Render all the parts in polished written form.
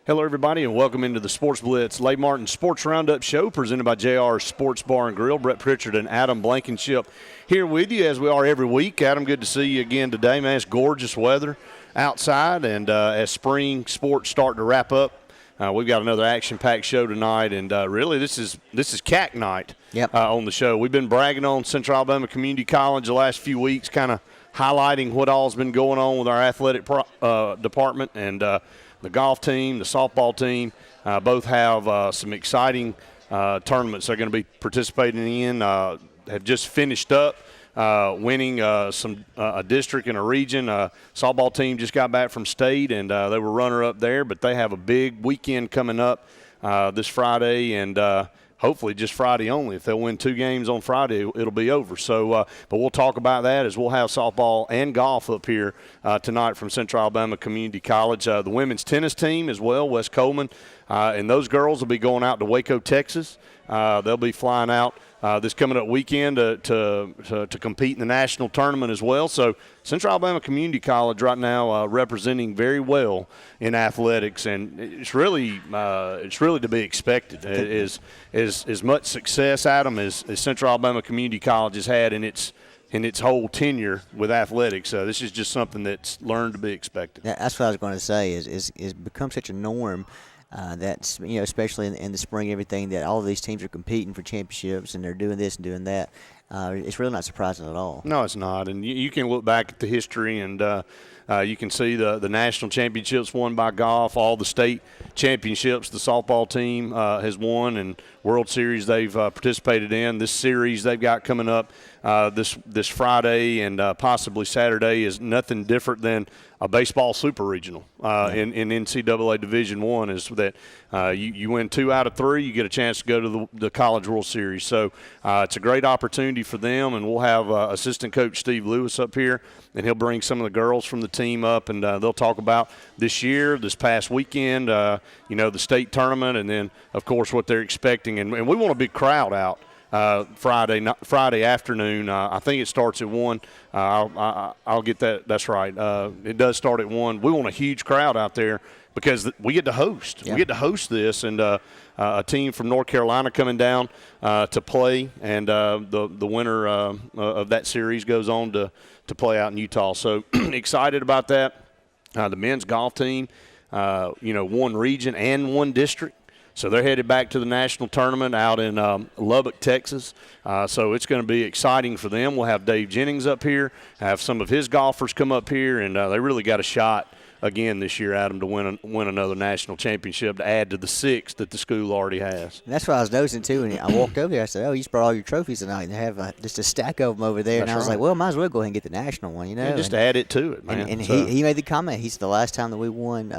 Hello, everybody, and welcome into the Sports Blitz Lake Martin Sports Roundup show presented by JR Sports Bar and Grill. Brett Pritchard and Adam Blankenship here with you as we are every week. Adam, good to see you again today, man. It's gorgeous weather outside, and as spring sports start to wrap up, we've got another action-packed show tonight, and really this is CACC night on the show. We've been bragging on Central Alabama Community College the last few weeks, kind of highlighting what all's been going on with our athletic department, and the golf team, the softball team, both have some exciting tournaments they're going to be participating in. Have just finished up winning a district and a region. Softball team just got back from state, and they were runner-up there. But they have a big weekend coming up this Friday, and hopefully just Friday only. If they'll win 2 games on Friday, it'll be over. So, but we'll talk about that as we'll have softball and golf up here tonight from Central Alabama Community College. The women's tennis team as well, West Coleman, and those girls will be going out to Waco, Texas. They'll be flying out this coming up weekend to compete in the national tournament as well. So Central Alabama Community College right now representing very well in athletics, and it's really to be expected. As much success, Adam, as Central Alabama Community College has had in its whole tenure with athletics. This is just something that's learned to be expected. Yeah, that's what I was going to say. Is become such a norm. That's, especially in the spring, everything that all of these teams are competing for championships and they're doing this and doing that. It's really not surprising at all. No, it's not. And you can look back at the history, and you can see the national championships won by golf, all the state championships the softball team has won, and World Series they've participated in. This series they've got coming up this Friday and possibly Saturday is nothing different than a baseball super regional in NCAA Division I. Is that you win 2 out of 3, you get a chance to go to the College World Series. So it's a great opportunity for them, and we'll have assistant coach Steve Lewis up here, and he'll bring some of the girls from the team up, and they'll talk about this year, this past weekend, the state tournament, and then, of course, what they're expecting. And we want a big crowd out Friday afternoon. I think it starts at 1. I'll get that. That's right. It does start at 1. We want a huge crowd out there because we get to host. Yeah. We get to host this, and a team from North Carolina coming down to play, and the winner of that series goes on to play out in Utah. So excited about that. The men's golf team, one region and one district. So they're headed back to the national tournament out in Lubbock, Texas. So it's going to be exciting for them. We'll have Dave Jennings up here, have some of his golfers come up here, and they really got a shot again this year, Adam, to win another national championship to add to the 6 that the school already has. And that's what I was noticing, too. And I walked over there, I said, you just brought all your trophies tonight, and they have just a stack of them over there. That's and I was like, well, might as well go ahead and get the national one, Yeah, just add it to it, man. And he made the comment. He said the last time that we won,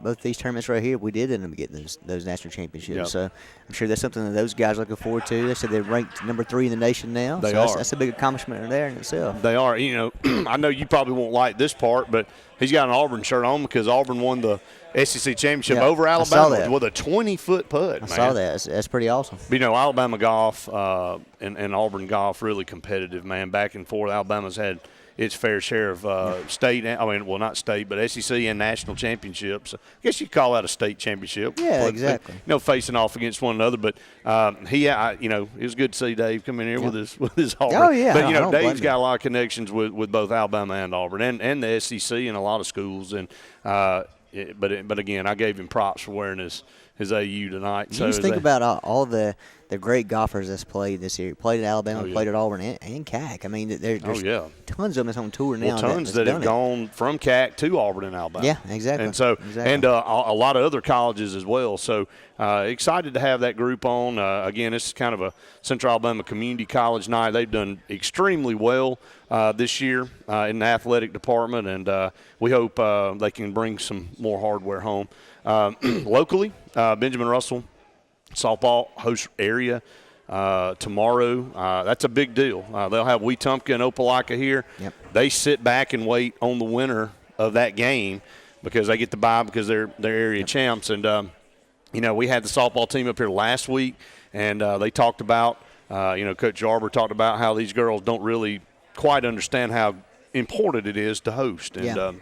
both these tournaments right here, we did end up getting those national championships. Yep. So I'm sure that's something that those guys are looking forward to. They said they're ranked number 3 in the nation now. They are. That's a big accomplishment there in itself. They are. I know you probably won't like this part, but he's got an Auburn shirt on because Auburn won the SEC championship over Alabama with a 20-foot putt. I saw that. That's pretty awesome. But, Alabama golf and Auburn golf really competitive, man. Back and forth. Alabama's had its fair share of not state, but SEC and national championships. I guess you could call that a state championship. Yeah, exactly. Facing off against one another. But it was good to see Dave come in here with his Auburn. Oh yeah. But Dave's got a lot of connections with both Alabama and Auburn and the SEC and a lot of schools. And but again, I gave him props for wearing his AU tonight. You just think about all the great golfers that's played this year. Played at Alabama, played at Auburn, and CACC. I mean, there's tons of them that's on tour now. Well, tons that have gone from CACC to Auburn and Alabama. Yeah, exactly. And so, and a lot of other colleges as well. So excited to have that group on. Again, this is kind of a Central Alabama Community College night. They've done extremely well this year in the athletic department, and we hope they can bring some more hardware home. Locally, Benjamin Russell softball host area tomorrow. That's a big deal. They'll have Wetumpka and Opelika here. Yep. They sit back and wait on the winner of that game because they get the bye because they're area champs. And, we had the softball team up here last week, and they talked about, Coach Yarber talked about how these girls don't really quite understand how important it is to host. And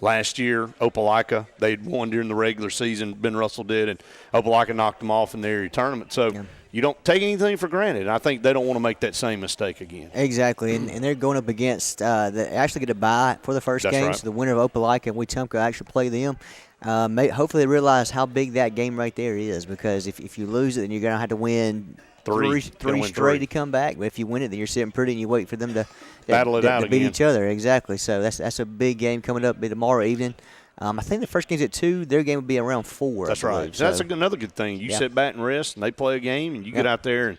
Last year, Opelika, they'd won during the regular season. Ben Russell did, and Opelika knocked them off in the area tournament. So you don't take anything for granted. And I think they don't want to make that same mistake again. Exactly, and they're going up against they actually get a bye for the first game. Right. So the winner of Opelika and Wetumpka actually play them. Hopefully they realize how big that game right there is, because if you lose it, then you're going to have to win three straight to come back. But if you win it, then you're sitting pretty and you wait for them to battle it out to beat again. each other. Exactly. So that's a big game coming up tomorrow evening. I think the first game's at 2. Their game will be around 4. That's right. So that's another good thing. You sit back and rest, and they play a game, and you get out there,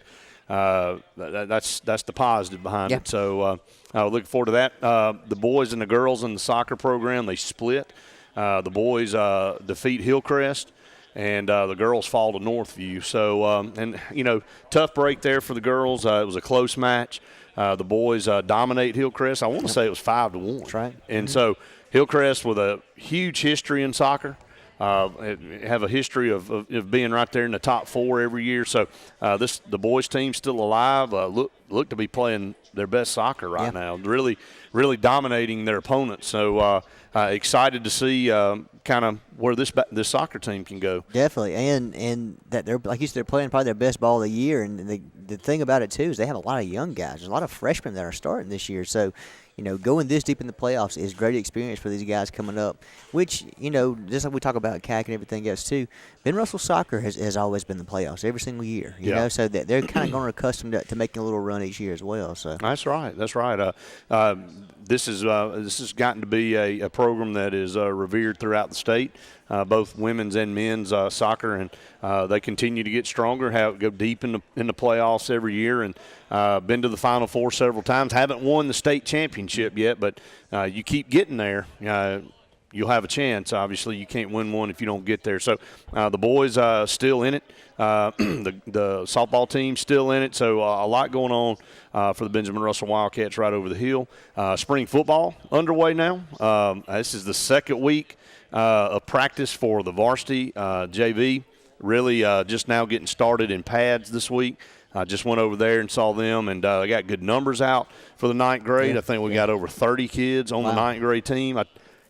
and that's the positive behind it. So looking forward to that. The boys and the girls in the soccer program, they split. The boys defeat Hillcrest, and the girls fall to Northview. So, tough break there for the girls. It was a close match. The boys dominate Hillcrest. I want to say it was 5-1. That's right. And so Hillcrest, with a huge history in soccer, have a history of being right there in the top 4 every year. So the boys team's still alive. Look to be playing their best soccer right now. Really, really dominating their opponents. So excited to see kind of where this soccer team can go. Definitely, and that they're, like you said, they're playing probably their best ball of the year. And the thing about it too is they have a lot of young guys. There's a lot of freshmen that are starting this year. So, going this deep in the playoffs is great experience for these guys coming up, which, just like we talk about CAC and everything else too, Ben Russell soccer has always been the playoffs every single year, you know, so that they're kind of going accustomed to making a little run each year as well. So That's right. This has gotten to be a program that is revered throughout the state, both women's and men's soccer, and they continue to get stronger, go deep in the playoffs every year, and been to the Final Four several times. Haven't won the state championship yet, but you keep getting there, you'll have a chance. Obviously, you can't win one if you don't get there. So the boys still in it. The softball team's still in it. So a lot going on for the Benjamin Russell Wildcats right over the hill. Spring football underway now. This is the second week of practice for the varsity JV. Really just now getting started in pads this week. I just went over there and saw them, and they got good numbers out for the ninth grade. I think we got over 30 kids on the ninth grade team.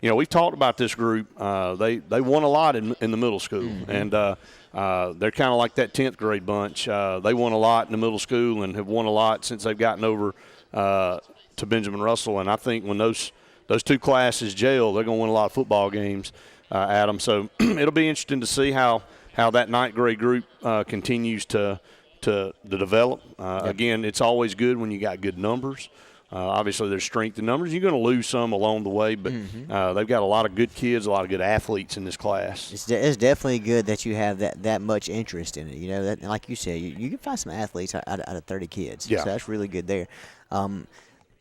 We've talked about this group. They won a lot in the middle school, and they're kind of like that 10th grade bunch. They won a lot in the middle school and have won a lot since they've gotten over to Benjamin Russell. And I think when those two classes gel, they're going to win a lot of football games, Adam. So it'll be interesting to see how that ninth grade group continues to develop. Again, it's always good when you got good numbers. Obviously, there's strength in numbers. You're going to lose some along the way, but they've got a lot of good kids, a lot of good athletes in this class. It's definitely good that you have that much interest in it. That, like you said, you can find some athletes out of 30 kids. Yeah. So that's really good there.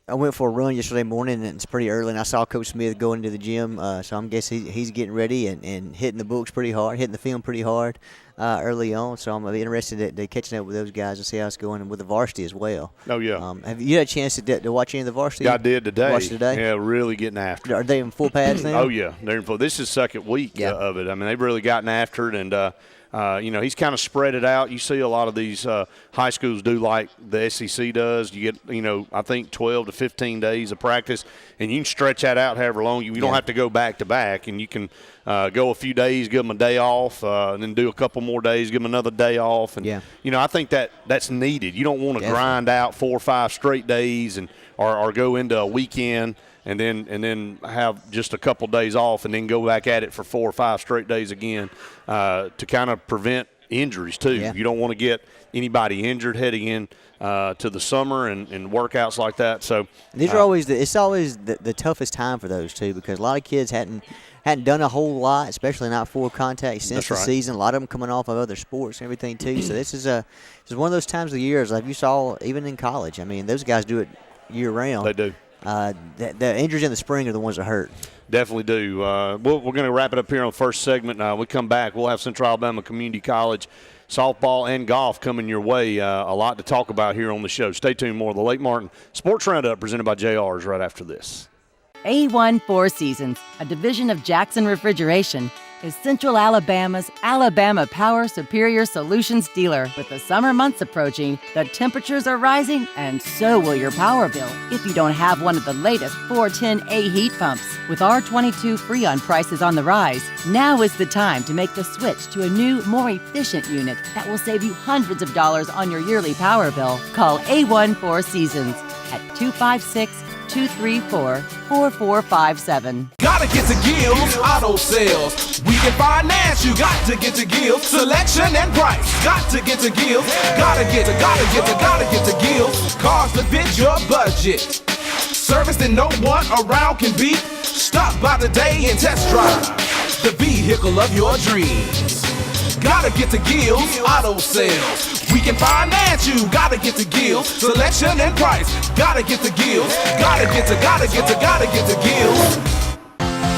I went for a run yesterday morning, and it's pretty early, and I saw Coach Smith going into the gym. So I'm guessing he's getting ready and hitting the books pretty hard, hitting the film pretty hard early on. So I'm going to be interested in catching up with those guys and see how it's going, and with the varsity as well. Oh, yeah. Have you had a chance to watch any of the varsity? I did today. Watched today? Yeah, really getting after it. Are they in full pads now? Oh, yeah. They're in full. This is second week of it. I mean, they've really gotten after it, and he's kind of spread it out. You see a lot of these high schools do like the SEC does. You get, I think 12 to 15 days of practice, and you can stretch that out however long. You don't have to go back to back, and you can go a few days, give them a day off, and then do a couple more days, give them another day off. And, I think that's needed. You don't want to grind out 4 or 5 straight days or go into a weekend and then have just a couple days off and then go back at it for 4 or 5 straight days again to kind of prevent injuries too. You don't want to get anybody injured heading in to the summer and workouts like that. So these are always it's always the toughest time for those too, because a lot of kids hadn't done a whole lot, especially not full contact since the season. A lot of them coming off of other sports and everything too. So this is one of those times of the year, like you saw even in college. I mean, those guys do it year round. They do. The injuries in the spring are the ones that hurt. Definitely do. We're going to wrap it up here on the first segment. We come back, we'll have Central Alabama Community College softball and golf coming your way. A lot to talk about here on the show. Stay tuned. More of the Lake Martin Sports Roundup presented by JR is right after this. A1 Four Seasons, a division of Jackson Refrigeration, is Central Alabama's Alabama Power Superior Solutions dealer. With the summer months approaching, the temperatures are rising, and so will your power bill if you don't have one of the latest 410A heat pumps. With R22 Freon prices on the rise, now is the time to make the switch to a new, more efficient unit that will save you hundreds of dollars on your yearly power bill. Call A1 Four Seasons at 256-234-4457. Gotta get to Gills Auto Sales. We can finance, you got to get to Gills. Selection and price, got to get to Gills. Gotta get to Gills. Cars that fit your budget. Service that no one around can beat. Stop by today and test drive the vehicle of your dreams. Gotta get to Gills Auto Sales. We can finance you. Gotta get to Gills. Selection and price. Gotta get to Gills. Gotta get to Gills.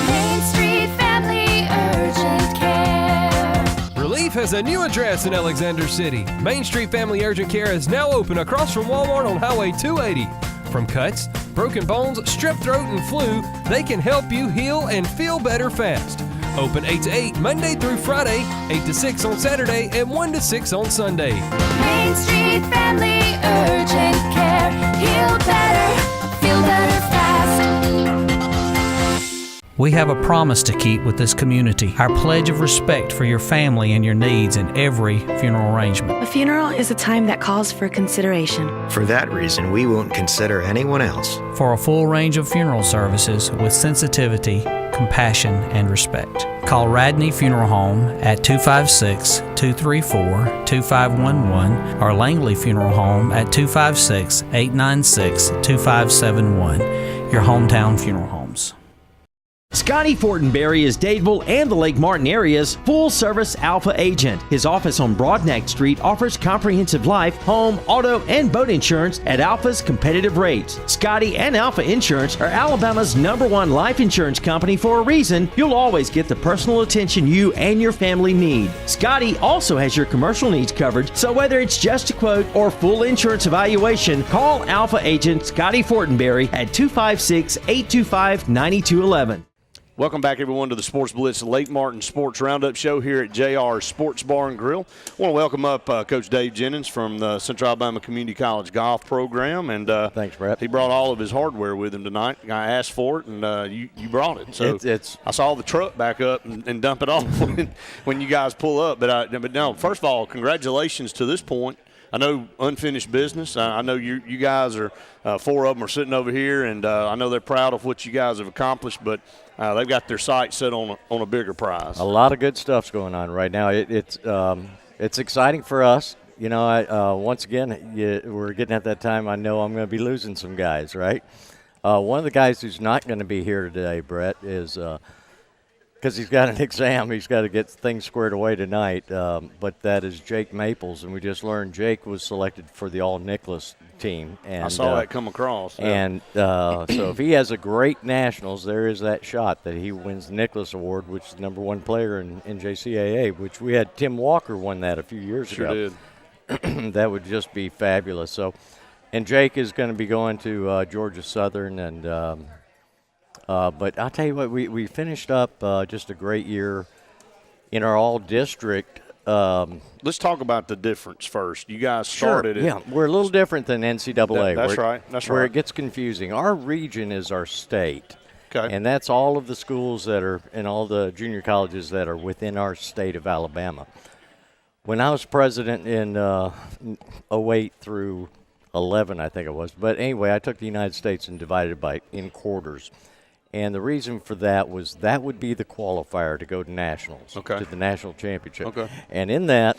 Main Street Family Urgent Care. Relief has a new address in Alexander City. Main Street Family Urgent Care is now open across from Walmart on Highway 280. From cuts, broken bones, strep throat, and flu, they can help you heal and feel better fast. Open 8 to 8 Monday through Friday, 8 to 6 on Saturday, and 1 to 6 on Sunday. Main Street Family Urgent Care. Heal better, feel better fast. We have a promise to keep with this community, our pledge of respect for your family and your needs in every funeral arrangement. A funeral is a time that calls for consideration. For that reason, we won't consider anyone else. For a full range of funeral services with sensitivity, compassion, and respect, call Radney Funeral Home at 256-234-2511 or Langley Funeral Home at 256-896-2571, your hometown funeral homes. Scotty Fortenberry is Dadeville and the Lake Martin area's full-service Alpha agent. His office on Broadneck Street offers comprehensive life, home, auto, and boat insurance at Alpha's competitive rates. Scotty and Alpha Insurance are Alabama's #1 life insurance company for a reason. You'll always get the personal attention you and your family need. Scotty also has your commercial needs covered, so whether it's just a quote or full insurance evaluation, call Alpha agent Scotty Fortenberry at 256-825-9211. Welcome back, everyone, to the Sports Blitz Lake Martin Sports Roundup show here at JR Sports Bar and Grill. I want to welcome up Coach Dave Jennings from the Central Alabama Community College golf program. And thanks, Brett. He brought all of his hardware with him tonight. I asked for it, and you brought it. So I saw the truck back up and dump it off when you guys pull up. But no, first of all, congratulations to this point. I know unfinished business. I know you guys are 4 of them are sitting over here, and I know they're proud of what you guys have accomplished. But they've got their sights set on a bigger prize. A lot of good stuff's going on right now. It's exciting for us. You know, once again, we're getting at that time. I know I'm going to be losing some guys, right? One of the guys who's not going to be here today, Brett, is because he's got an exam. He's got to get things squared away tonight. But that is Jake Maples, and we just learned Jake was selected for the All-Nicholas team. And I saw that come across. Yeah. And so if he has a great Nationals, there is that shot that he wins the Nicholas Award, which is the #1 player in JCAA, which we had Tim Walker won that a few years ago. Sure did. That would just be fabulous. So, and Jake is going to be going to Georgia Southern, and but I'll tell you what, we finished up just a great year in our all-district. Let's talk about the difference first. You guys started sure, we're a little different than NCAA. That's right. Where it gets confusing. Our region is our state. Okay. And that's all of the schools that are and all the junior colleges that are within our state of Alabama. When I was president in 08 through 11, I think it was. But anyway, I took the United States and divided it in quarters. And the reason for that was that would be the qualifier to go to nationals, to the national championship. Okay. And in that,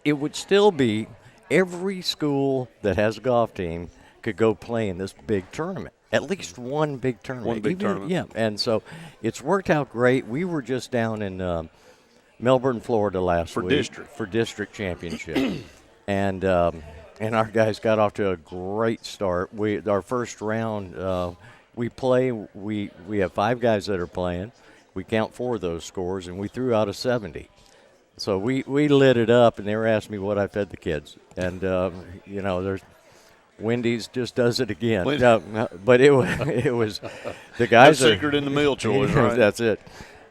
it would still be every school that has a golf team could go play in this big tournament, at least one big tournament. One big tournament. Yeah, and so it's worked out great. We were just down in Melbourne, Florida last week. For district championship. And our guys got off to a great start. Our first round, we have 5 guys that are playing. We count 4 of those scores, and we threw out a 70. So we lit it up, and they were asking me what I fed the kids. And, there's Wendy's just does it again. But it was the guys. No secret in the meal choice, right? That's it.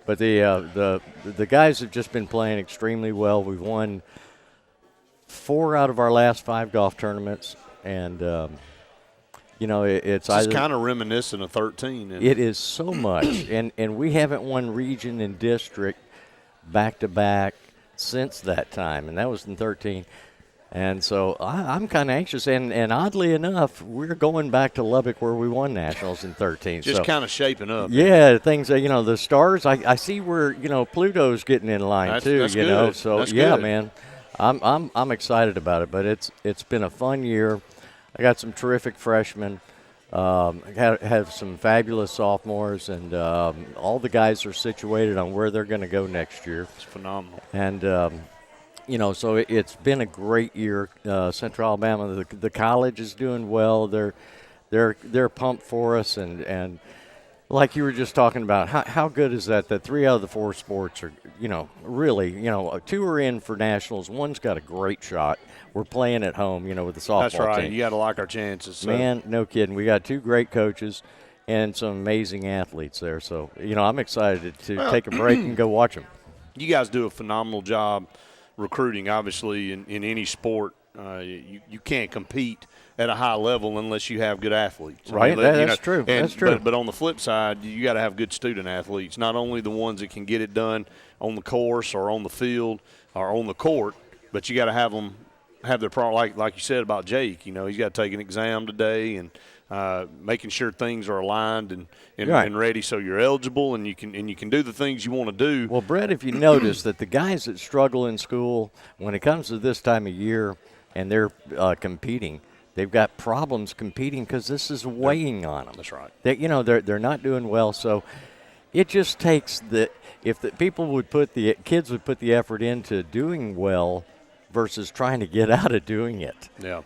But the guys have just been playing extremely well. We've won 4 out of our last 5 golf tournaments, and it's just kind of reminiscent of 13. It is so much, and we haven't won region and district back to back since that time, and that was in 13. And so I'm kind of anxious, and oddly enough, we're going back to Lubbock where we won nationals in 13. Just kind of shaping up. Yeah, things the stars. I see where Pluto's getting in line too. That's good. So that's yeah, good. man, I'm excited about it. But it's been a fun year. I got some terrific freshmen. Have some fabulous sophomores, and all the guys are situated on where they're going to go next year. It's phenomenal. And so it's been a great year. Central Alabama, the college is doing well. They're pumped for us, and like you were just talking about, how good is that? That 3 out of the 4 sports are, really, 2 are in for nationals. One's got a great shot. We're playing at home, with the softball That's right. team. You got to like our chances. So. Man, no kidding. We got 2 great coaches and some amazing athletes there. So, I'm excited to take a break and go watch them. You guys do a phenomenal job recruiting. Obviously, in any sport, you can't compete at a high level unless you have good athletes. Right, that's true. That's true. But on the flip side, you got to have good student athletes, not only the ones that can get it done on the course or on the field or on the court, but you got to have them have their like you said about Jake. He's got to take an exam today and making sure things are aligned and ready so you're eligible and you can do the things you want to do. Well, Brett, if you notice that the guys that struggle in school, when it comes to this time of year and they're competing, they've got problems competing because this is weighing on them. That's right. They're not doing well. So it just takes if the kids would put the effort into doing well versus trying to get out of doing it. Yeah.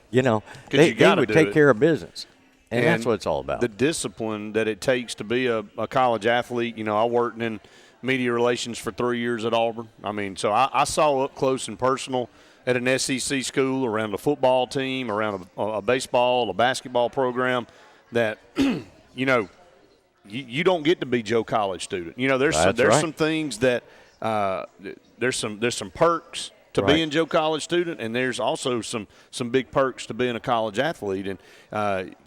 They would take care of business. And that's what it's all about. The discipline that it takes to be a college athlete. I worked in media relations for 3 years at Auburn. So I saw up close and personal at an SEC school around a football team, around a baseball, a basketball program that, you don't get to be Joe College student. There's some things that there's some perks to being Joe College student, and there's also some big perks to being a college athlete. And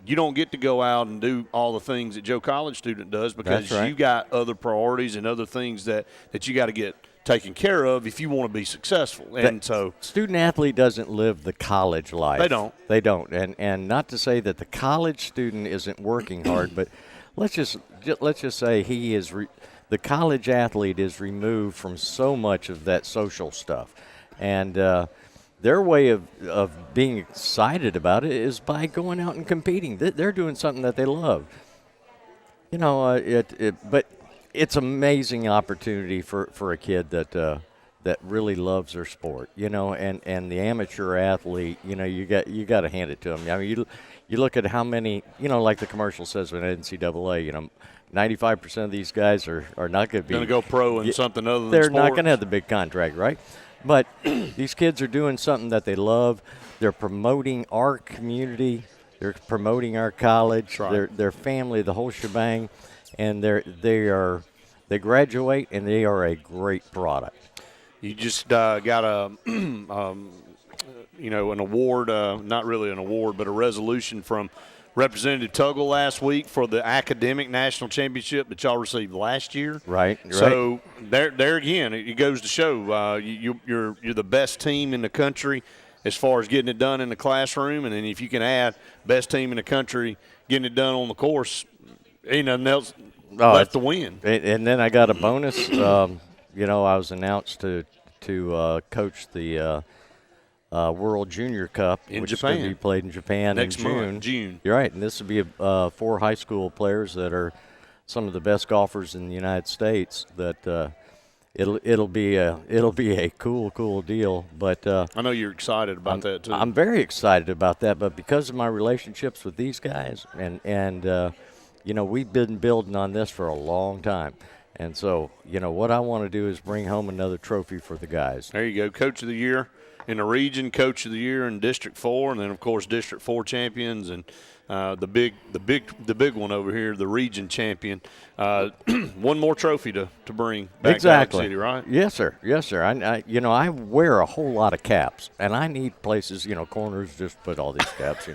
you don't get to go out and do all the things that Joe College student does because you got other priorities and other things that you got to get taken care of if you want to be successful. And so student athlete doesn't live the college life. They don't. And not to say that the college student isn't working hard, but let's just say he is the college athlete is removed from so much of that social stuff. And their way of being excited about it is by going out and competing. They're doing something that they love. But it's an amazing opportunity for a kid that really loves their sport. And the amateur athlete. You got to hand it to them. You look at how many. Like the commercial says with NCAA. 95% of these guys are not going to go pro in something other than they're sports. Not going to have the big contract, right? But these kids are doing something that they love. They're promoting our community. They're promoting our college, their family, the whole shebang, and they graduate and they are a great product. You just got an award, not really an award, but a resolution from Representative Tuggle last week for the academic national championship that y'all received last year. Right. So there again, it goes to show you're the best team in the country as far as getting it done in the classroom, and then if you can add best team in the country getting it done on the course, ain't nothing else left to win. And then I got a bonus. I was announced to coach the World Junior Cup, which is going to be played in Japan next in June. month, June. You're right, and this will be 4 high school players that are some of the best golfers in the United States. That it'll be a cool deal. But I know you're excited about that too. I'm very excited about that. But because of my relationships with these guys, and we've been building on this for a long time. And so, what I want to do is bring home another trophy for the guys. There you go, Coach of the Year. in the region, Coach of the Year in District 4, and then of course District 4 champions, and the big one over here, the region champion. One more trophy to bring back to Alex City, right? Yes, sir. Yes, sir. I wear a whole lot of caps, and I need places, corners just put all these caps,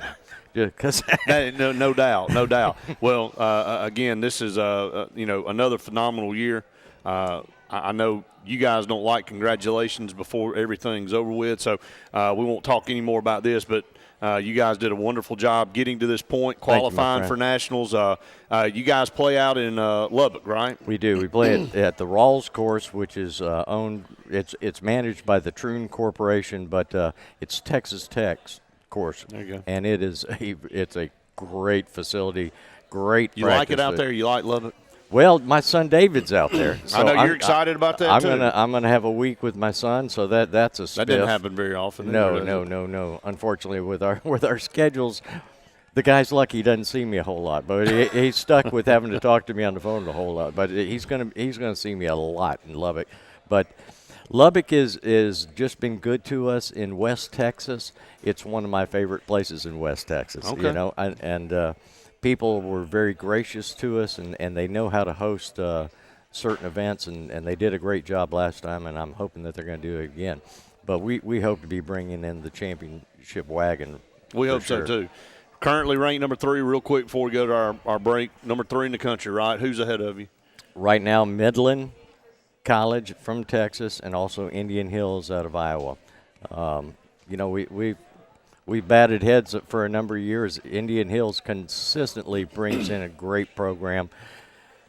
Cause no doubt. Well, again, this is another phenomenal year. I know you guys don't like congratulations before everything's over with, so we won't talk any more about this. But you guys did a wonderful job getting to this point, qualifying for nationals. You guys play out in Lubbock, right? We do. We play at the Rawls course, which is owned. It's managed by the Troon Corporation, but it's Texas Tech's course. There you go. And it's a great facility, great. You like it out there? You like Lubbock? Well, my son David's out there. So I know you're excited about that too. I'm gonna have a week with my son, so that's a spiff. That didn't happen very often. No. Unfortunately, with our schedules, the guy's lucky he doesn't see me a whole lot, but he's stuck with having to talk to me on the phone a whole lot. But he's gonna see me a lot in Lubbock. But Lubbock is just been good to us in West Texas. It's one of my favorite places in West Texas. Okay. And people were very gracious to us, and they know how to host certain events, and they did a great job last time, and I'm hoping that they're going to do it again. But we hope to be bringing in the championship wagon. We hope so, too. Currently ranked number 3, real quick before we go to our break, number 3 in the country, right? Who's ahead of you? Right now, Midland College from Texas, and also Indian Hills out of Iowa. We've batted heads for a number of years. Indian Hills consistently brings in a great program.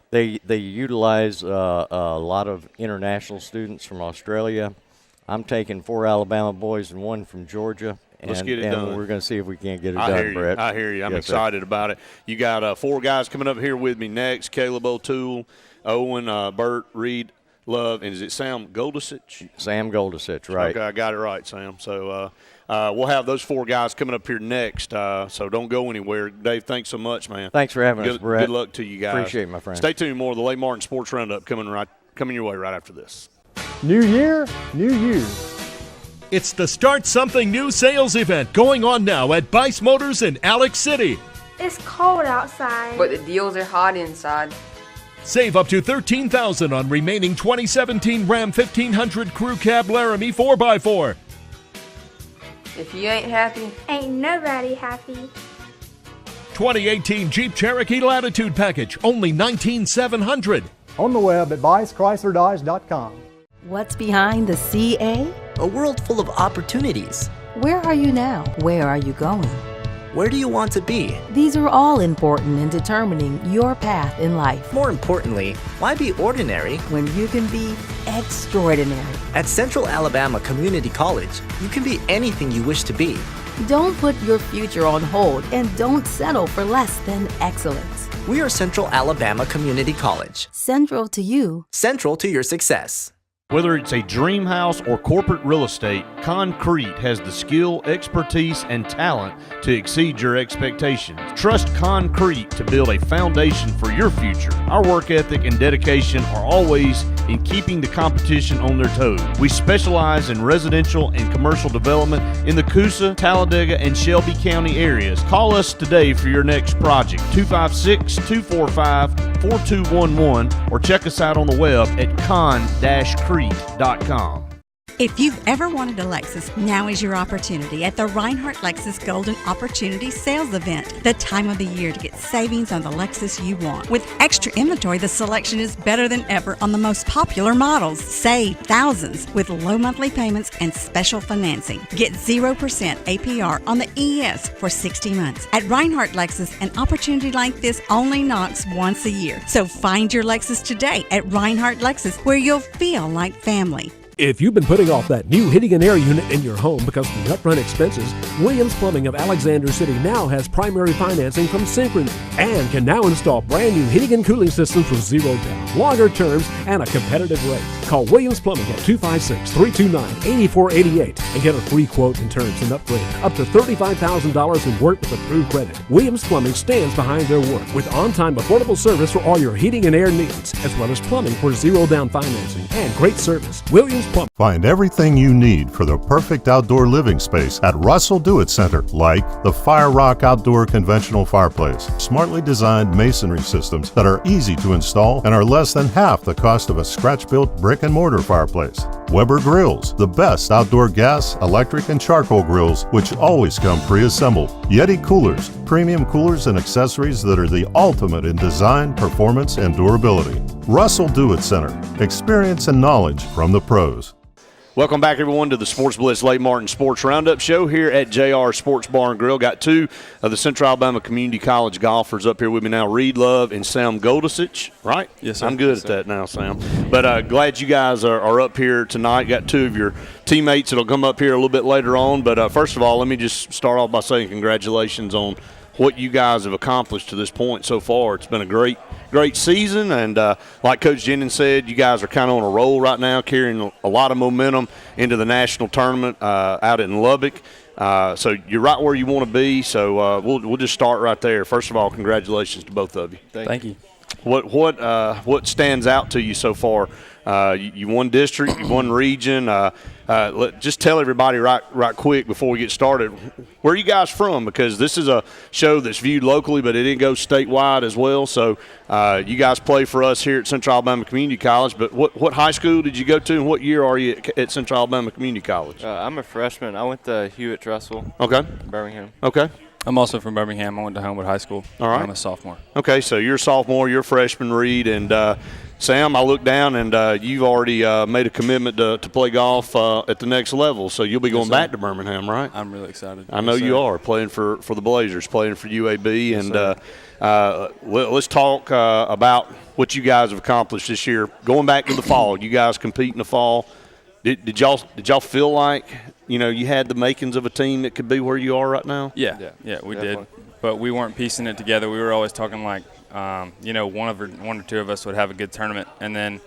They utilize a lot of international students from Australia. I'm taking 4 Alabama boys and 1 from Georgia. Let's get it done. We're going to see if we can't get it done, Brett. I hear you. I'm excited about it. You got 4 guys coming up here with me next: Caleb O'Toole, Owen, Burt, Reed, Love, and is it Sam Goldisich? Sam Goldisich, right. Okay, I got it right, Sam. So we'll have those 4 guys coming up here next, so don't go anywhere. Dave, thanks so much, man. Thanks for having us, Brett. Good luck to you guys. Appreciate it, my friend. Stay tuned. More of the Lake Martin Sports Roundup coming your way right after this. New year, new you. It's the Start Something New sales event going on now at Bice Motors in Alex City. It's cold outside, but the deals are hot inside. Save up to $13,000 on remaining 2017 Ram 1500 Crew Cab Laramie 4x4. If you ain't happy, ain't nobody happy. 2018 Jeep Cherokee Latitude Package, only $19,700. On the web at BiceChryslerDodge.com. What's behind the CA? A world full of opportunities. Where are you now? Where are you going? Where do you want to be? These are all important in determining your path in life. More importantly, why be ordinary when you can be extraordinary? At Central Alabama Community College, you can be anything you wish to be. Don't put your future on hold and don't settle for less than excellence. We are Central Alabama Community College. Central to you. Central to your success. Whether it's a dream house or corporate real estate, Concrete has the skill, expertise, and talent to exceed your expectations. Trust Concrete to build a foundation for your future. Our work ethic and dedication are always in keeping the competition on their toes. We specialize in residential and commercial development in the Coosa, Talladega, and Shelby County areas. Call us today for your next project, 256-245-4211, or check us out on the web at con-crete.com. If you've ever wanted a Lexus, now is your opportunity at the Reinhardt Lexus Golden Opportunity Sales Event, the time of the year to get savings on the Lexus you want. With extra inventory, the selection is better than ever on the most popular models. Save thousands with low monthly payments and special financing. Get 0% APR on the ES for 60 months. At Reinhardt Lexus, an opportunity like this only knocks once a year. So find your Lexus today at Reinhardt Lexus, where you'll feel like family. If you've been putting off that new heating and air unit in your home because of the upfront expenses, Williams Plumbing of Alexander City now has primary financing from Synchrony and can now install brand new heating and cooling systems with 0 down, longer terms, and a competitive rate. Call Williams Plumbing at 256-329-8488 and get a free quote and terms and upgrade up to $35,000 in work with approved credit. Williams Plumbing stands behind their work with on-time affordable service for all your heating and air needs, as well as plumbing for 0 down financing and great service. Williams Plum. Find everything you need for the perfect outdoor living space at Russell Do-It Center, like the Fire Rock Outdoor Conventional Fireplace. Smartly designed masonry systems that are easy to install and are less than half the cost of a scratch-built brick and mortar fireplace. Weber Grills, the best outdoor gas, electric, and charcoal grills, which always come pre-assembled. Yeti Coolers, premium coolers and accessories that are the ultimate in design, performance, and durability. Russell Do-It Center, experience and knowledge from the pros. Welcome back, everyone, to the Sports Blitz Lake Martin Sports Roundup show here at JR Sports Bar and Grill. Got two of the Central Alabama Community College golfers up here with me now, Reed Love and Sam Goldisich, right? Yes, sir. I'm good at that now, Sam. But glad you guys are up here tonight. Got two of your teammates that will come up here a little bit later on. But first of all, let me just start off by saying congratulations on what you guys have accomplished to this point so far. It's been a great season, and like Coach Jennings said, you guys are kind of on a roll right now, carrying a lot of momentum into the national tournament out in Lubbock. So you're right where you want to be. So we'll just start right there. First of all, congratulations to both of you. Thank you. What stands out to you so far? You won district, you won region. Just tell everybody right quick before we get started, where are you guys from? Because this is a show that's viewed locally, but it didn't go statewide as well. So you guys play for us here at Central Alabama Community College. But what high school did you go to, and what year are you at Central Alabama Community College? I'm a freshman. I went to Hewitt-Trussell. Okay. Birmingham. Okay. I'm also from Birmingham. I went to Homewood High School. All right. I'm a sophomore. Okay, so you're a sophomore, you're a freshman, Reed, and Sam, I look down, and you've already made a commitment to play golf at the next level, so you'll be going back to Birmingham, right? I'm really excited. I know you are, playing for the Blazers, playing for UAB, and let's talk about what you guys have accomplished this year. Going back to the fall, you guys compete in the fall. Did y'all feel like you had the makings of a team that could be where you are right now? Yeah, we did, but we weren't piecing it together. We were always talking like, one or two of us would have a good tournament, and then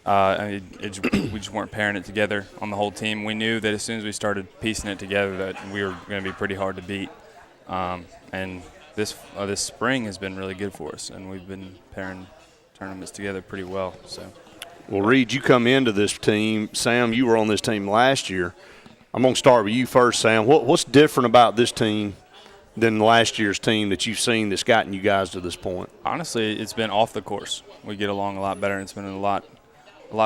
we just weren't pairing it together on the whole team. We knew that as soon as we started piecing it together that we were going to be pretty hard to beat, and this spring has been really good for us, and we've been pairing tournaments together pretty well. So. Well, Reed, you come into this team. Sam, you were on this team last year. I'm going to start with you first, Sam. What's different about this team than last year's team that you've seen that's gotten you guys to this point? Honestly, it's been off the course. We get along a lot better, and it's been a lot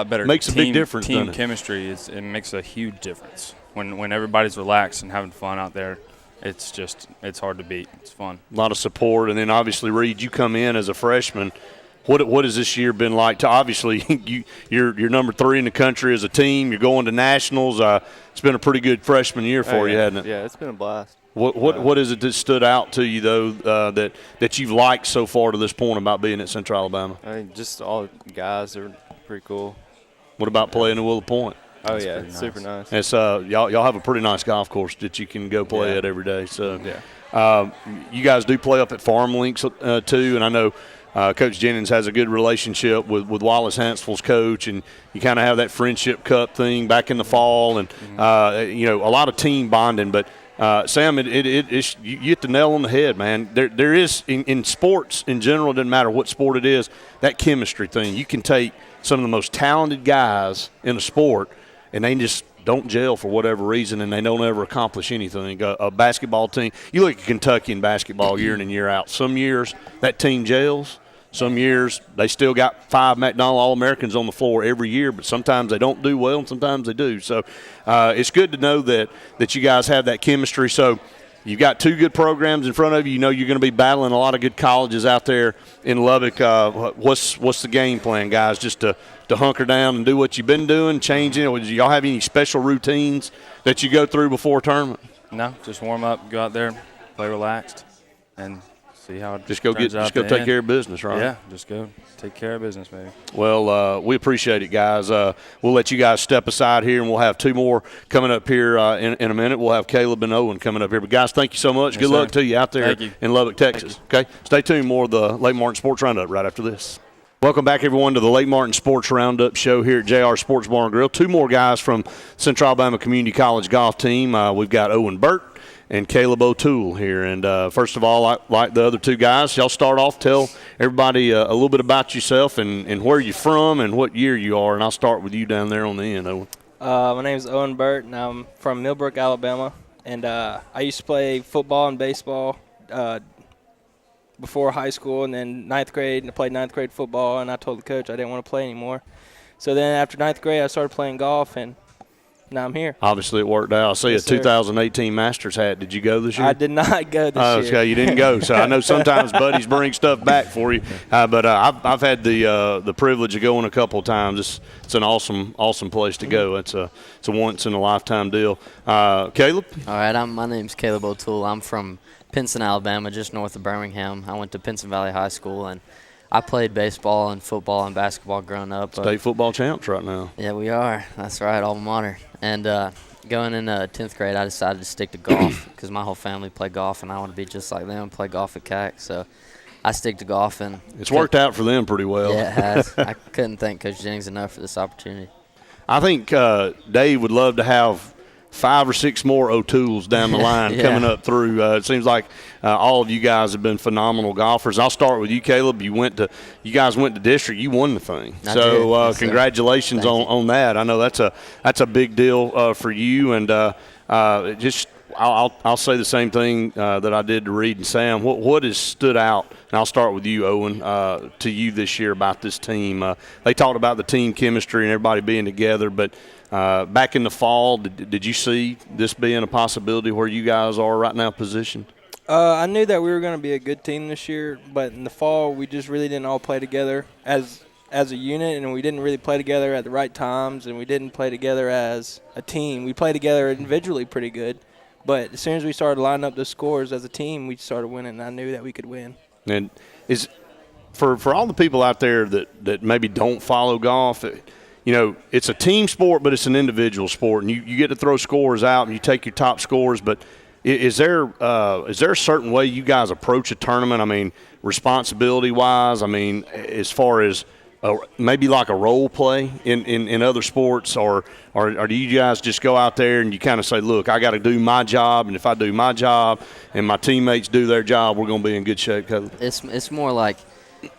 better. Makes a big difference, team doesn't it? Chemistry. It makes a huge difference. When everybody's relaxed and having fun out there, it's hard to beat. It's fun. A lot of support, and then obviously, Reed, you come in as a freshman. What has this year been like? Obviously, you're number 3 in the country as a team. You're going to nationals. It's been a pretty good freshman year for you, hasn't it? Yeah, it's been a blast. What is it that stood out to you though that you've liked so far to this point about being at Central Alabama? I mean, just all the guys are pretty cool. What about playing at Willow Point? Oh yeah, it's super nice. It's y'all have a pretty nice golf course that you can go play at every day. So you guys do play up at Farm Links too, and I know. Coach Jennings has a good relationship with Wallace Hansfield's coach, and you kind of have that friendship cup thing back in the fall, and a lot of team bonding. But Sam, you hit the nail on the head, man. There is in sports in general, it doesn't matter what sport it is, that chemistry thing. You can take some of the most talented guys in a sport, and they just don't gel for whatever reason, and they don't ever accomplish anything. A basketball team, you look at Kentucky in basketball year in and year out. Some years that team gels. Some years they still got 5 McDonald All-Americans on the floor every year, but sometimes they don't do well and sometimes they do. So it's good to know that you guys have that chemistry. So you've got 2 good programs in front of you. You know you're going to be battling a lot of good colleges out there in Lubbock. What's the game plan, guys? Just to hunker down and do what you've been doing, changing? Do y'all have any special routines that you go through before a tournament? No, just warm up, go out there, play relaxed, and – see how it just go take care of business, right? Yeah, just go take care of business, maybe. Well, we appreciate it, guys. We'll let you guys step aside here, and we'll have 2 more coming up here in a minute. We'll have Caleb and Owen coming up here. But, guys, thank you so much. Yes, Good luck to you out there in Lubbock, Texas. Okay? Stay tuned. More of the Lake Martin Sports Roundup right after this. Welcome back, everyone, to the Lake Martin Sports Roundup show here at JR Sports Bar and Grill. 2 more guys from Central Alabama Community College golf team. We've got Owen Burt and Caleb O'Toole here. And first of all, like the other two guys, y'all start off, tell everybody a little bit about yourself and where you're from and what year you are. And I'll start with you down there on the end, Owen. My name is Owen Burt, and I'm from Millbrook, Alabama. And I used to play football and baseball before high school, and then ninth grade, and I played ninth grade football, and I told the coach I didn't want to play anymore. So then after ninth grade, I started playing golf, and now I'm here. Obviously, it worked out. I see Yes, a 2018 Masters hat. Did you go this year? I did not go this year. Okay, you didn't go. So I know sometimes buddies bring stuff back for you, but I've had the privilege of going a couple of times. It's an awesome place to go. It's a once in a lifetime deal. Caleb. All right, my name's Caleb O'Toole. I'm from Pinson, Alabama, just north of Birmingham. I went to Pinson Valley High School, and I played baseball and football and basketball growing up. State football champs right now. Yeah, we are. That's right, alma mater. And going into 10th grade, I decided to stick to golf because my whole family played golf, and I want to be just like them and play golf at CACC. So I stick to golf. And it's worked out for them pretty well. Yeah, it has. I couldn't thank Coach Jennings enough for this opportunity. I think Dave would love to have 5 or 6 more O'Tooles down the line coming up through. It seems like all of you guys have been phenomenal golfers. I'll start with you, Caleb. You guys went to district. You won the thing. Yes, congratulations on that. I know that's a big deal for you. And I'll say the same thing that I did to Reed and Sam. What has stood out? And I'll start with you, Owen, to you this year about this team. They talked about the team chemistry and everybody being together, but back in the fall, did you see this being a possibility where you guys are right now positioned? I knew that we were going to be a good team this year, but in the fall we just really didn't all play together as a unit, and we didn't really play together at the right times, and we didn't play together as a team. We played together individually pretty good, but as soon as we started lining up the scores as a team, we started winning, and I knew that we could win. And is for all the people out there that maybe don't follow golf, it's a team sport, but it's an individual sport, and you get to throw scores out and you take your top scores. But is there a certain way you guys approach a tournament? I mean, responsibility-wise, as far as maybe like a role play in other sports, or do you guys just go out there and you kind of say, look, I got to do my job, and if I do my job and my teammates do their job, we're going to be in good shape? It's more like